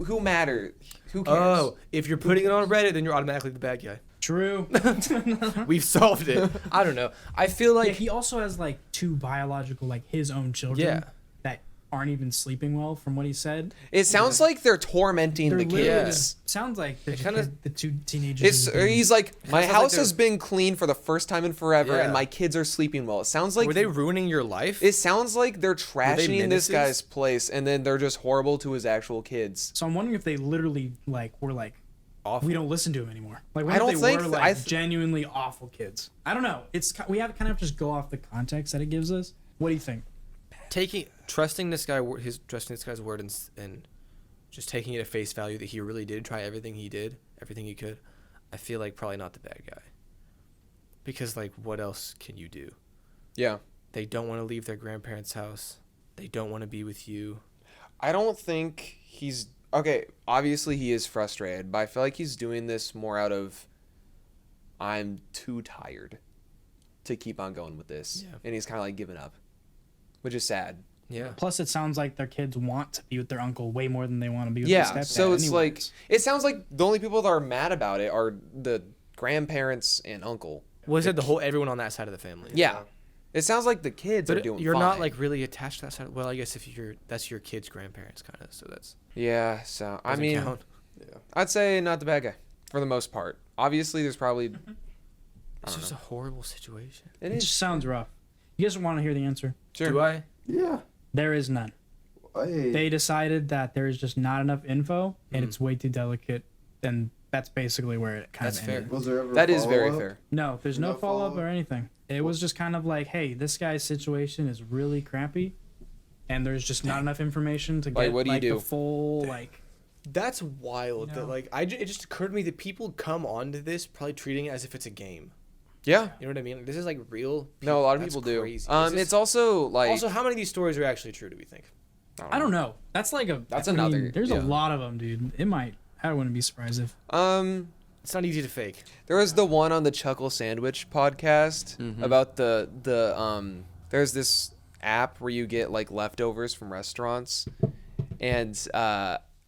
who matters? Who cares? Oh, if you're putting it on Reddit, then you're automatically the bad guy. True. We've solved it. I don't know. I feel Like like he also has like 2 biological, like his own children Yeah. that aren't even sleeping well, from what he said. It sounds like they're tormenting They're the literally Yeah. kids. just- sounds like they're It just kinda- the 2 teenagers. He's like, my sounds like house they're- has been clean for the first time in forever, Yeah. and my kids are sleeping well. It sounds like were they ruining your life? It sounds like they're trashing this menaces? guy's place, and then they're just horrible to his actual kids. So I'm wondering if they literally like were like, Awful. we don't listen to him anymore. Like, what I if don't they think were th- like I th- genuinely awful kids? I don't know. We have to kind of just go off the context that it gives us. What do you think? Trusting this guy's word and just taking it at face value that he really did try everything he could. I feel like probably not the bad guy. Because like, what else can you do? Yeah. They don't want to leave their grandparents' house. They don't want to be with you. I don't think he's... Okay, obviously he is frustrated, but I feel like he's doing this more out of, I'm too tired to keep on going with this. Yeah. And he's kind of like giving up, which is sad. Yeah. Plus, it sounds like their kids want to be with their uncle way more than they want to be with Yeah, their stepdad. so it's like... anyways. It sounds like the only people that are mad about it are the grandparents and uncle. Well, he said everyone on that side of the family. Yeah. It sounds like the kids are But doing you're fine. not like really attached to that side. Well, I guess that's your kid's grandparents kind of. So that's Yeah, so I doesn't mean, count. I'd say not the bad guy for the most part. Obviously, there's probably It's just a horrible situation. it It is. just sounds rough. You guys want to hear the answer? Sure. Do I? Yeah. There is none. They decided that there is just not enough info and it's way too delicate, and that's basically where it kind That's of fair. ended. Was there ever That is very fair. No, there's no No follow up follow-up? or anything. It was just kind of like, hey, this guy's situation is really crappy, and there's just not enough information to Like, get what do you like do? the full like. That's wild. No. That like it just occurred to me that people come onto this probably treating it as if it's a game. Yeah. You know what I mean? Like, this is like real. No, a lot of That's people do. crazy. Is this- It's also like also, how many of these stories are actually true? Do we think? I don't know. That's like a. That's I mean, another- There's yeah. a lot of them, dude. It might. I wouldn't be surprised if. It's not easy to fake. There was the one on the Chuckle Sandwich podcast about the there's this app where you get like leftovers from restaurants, and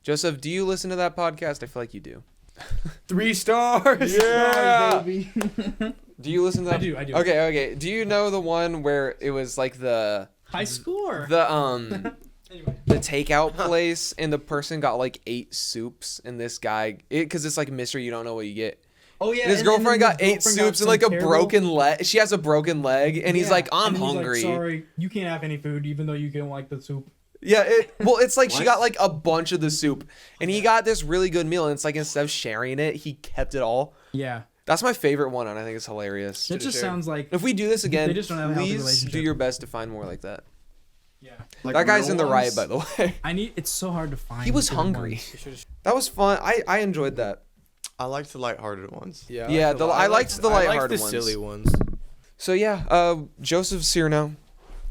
Joseph, do you listen to that podcast? I feel like you do. 3 stars. Yeah. baby. Do you listen to that? I do. Okay. Do you know the one where it was like the High score. the Anyway. the takeout place, and the person got like 8 soups, and this guy, because it's like a mystery, you don't know what you get. Oh yeah. His and girlfriend then got his 8 girlfriend soups and some like a terrible- broken leg. She has a broken leg, and he's Yeah, like, I'm and he's like, hungry. sorry, you can't have any food, even though you don't like the soup. Yeah, it's like she What? got like a bunch of the soup, and he got this really good meal, and it's like instead of sharing it, he kept it all. Yeah. That's my favorite one, and I think it's hilarious. It just sounds like. If we do this again, They just don't have a healthy please do relationship. your best to find more like that. Yeah. Like That guy's real in the riot, ones? by the way. It's so hard to find. He was good hungry. ones. That was fun. I enjoyed that. I like the lighthearted ones. Yeah. Yeah, I liked the lighthearted I like the ones. silly ones. So yeah, Joseph's here now.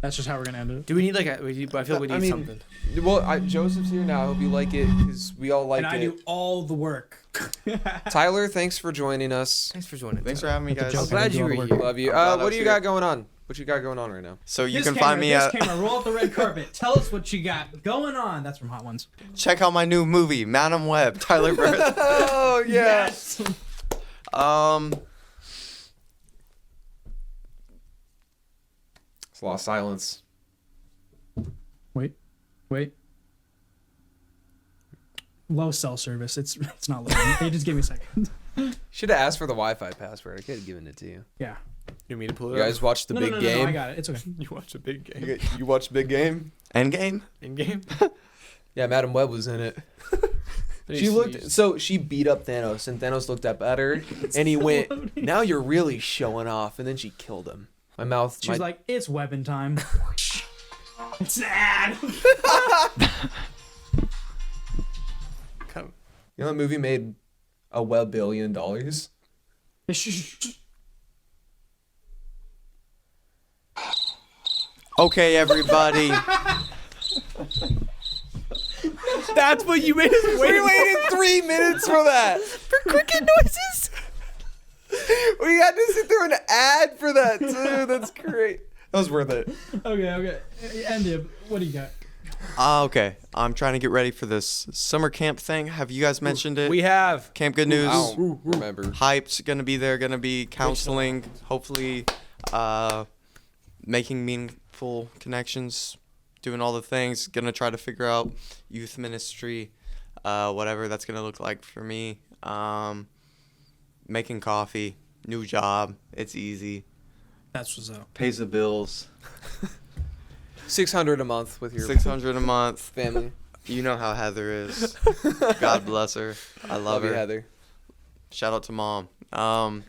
That's just how we're gonna end it. Do we need like I feel like we I need mean, something. Well, Joseph's here now. I hope you like it because we all like And I it. do all the work. Tyler, thanks for joining us. Thanks for joining. Thanks for Tyler. having me, guys. joke. I'm glad do you all were the work. here. Love you. I'm glad I What was do you here. got going on? What you got going on right now? So you This can camera, find me this at camera, roll out the red carpet. Tell us what you got going on. That's from Hot Ones. check out my new movie, Madam Web, Tyler Birth. Oh yeah. Yes. It's lost silence. Wait. low cell service. It's not loading. They just give me a second. Should have asked for the Wi-Fi password. I could have given it to you. Yeah. You want me to pull it You up? guys watched the No, big no, game? I got it. It's okay. You watch a big game. You watched Big Game? Endgame? In game. Yeah, Madam Web was in it. She looked so she beat up Thanos, and Thanos looked up at her, and he went, loading. "Now you're really showing off." And then she killed him. My mouth. She's like, it's weapon time. It's an ad. Come. you know, that movie made $1 billion. Okay, everybody. That's what you made us wait. We waited 3 minutes for that. for cricket noises. We had to sit through an ad for that too. That's great. That was worth it. Okay. Andy, what do you got? Okay, I'm trying to get ready for this summer camp thing. Have you guys mentioned it? We have. Camp Good News. I don't remember. Hype's gonna be there. Gonna be counseling. Hopefully, making meaningful connections, doing all the things. Gonna try to figure out youth ministry, whatever that's gonna look like for me. Making coffee, new job. It's easy. That's what's up. Pays the bills. $600 a month with your $600 a month. family. You know how Heather is. God bless her. I love you, her. Heather. Shout out to Mom.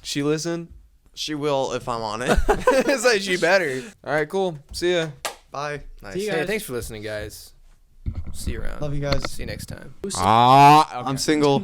She listen. She will if I'm on it. It's like she better. All right, cool. See ya. Bye. Nice. See you Hey, guys. thanks for listening, guys. See you around. Love you guys. See you next time. I'm single.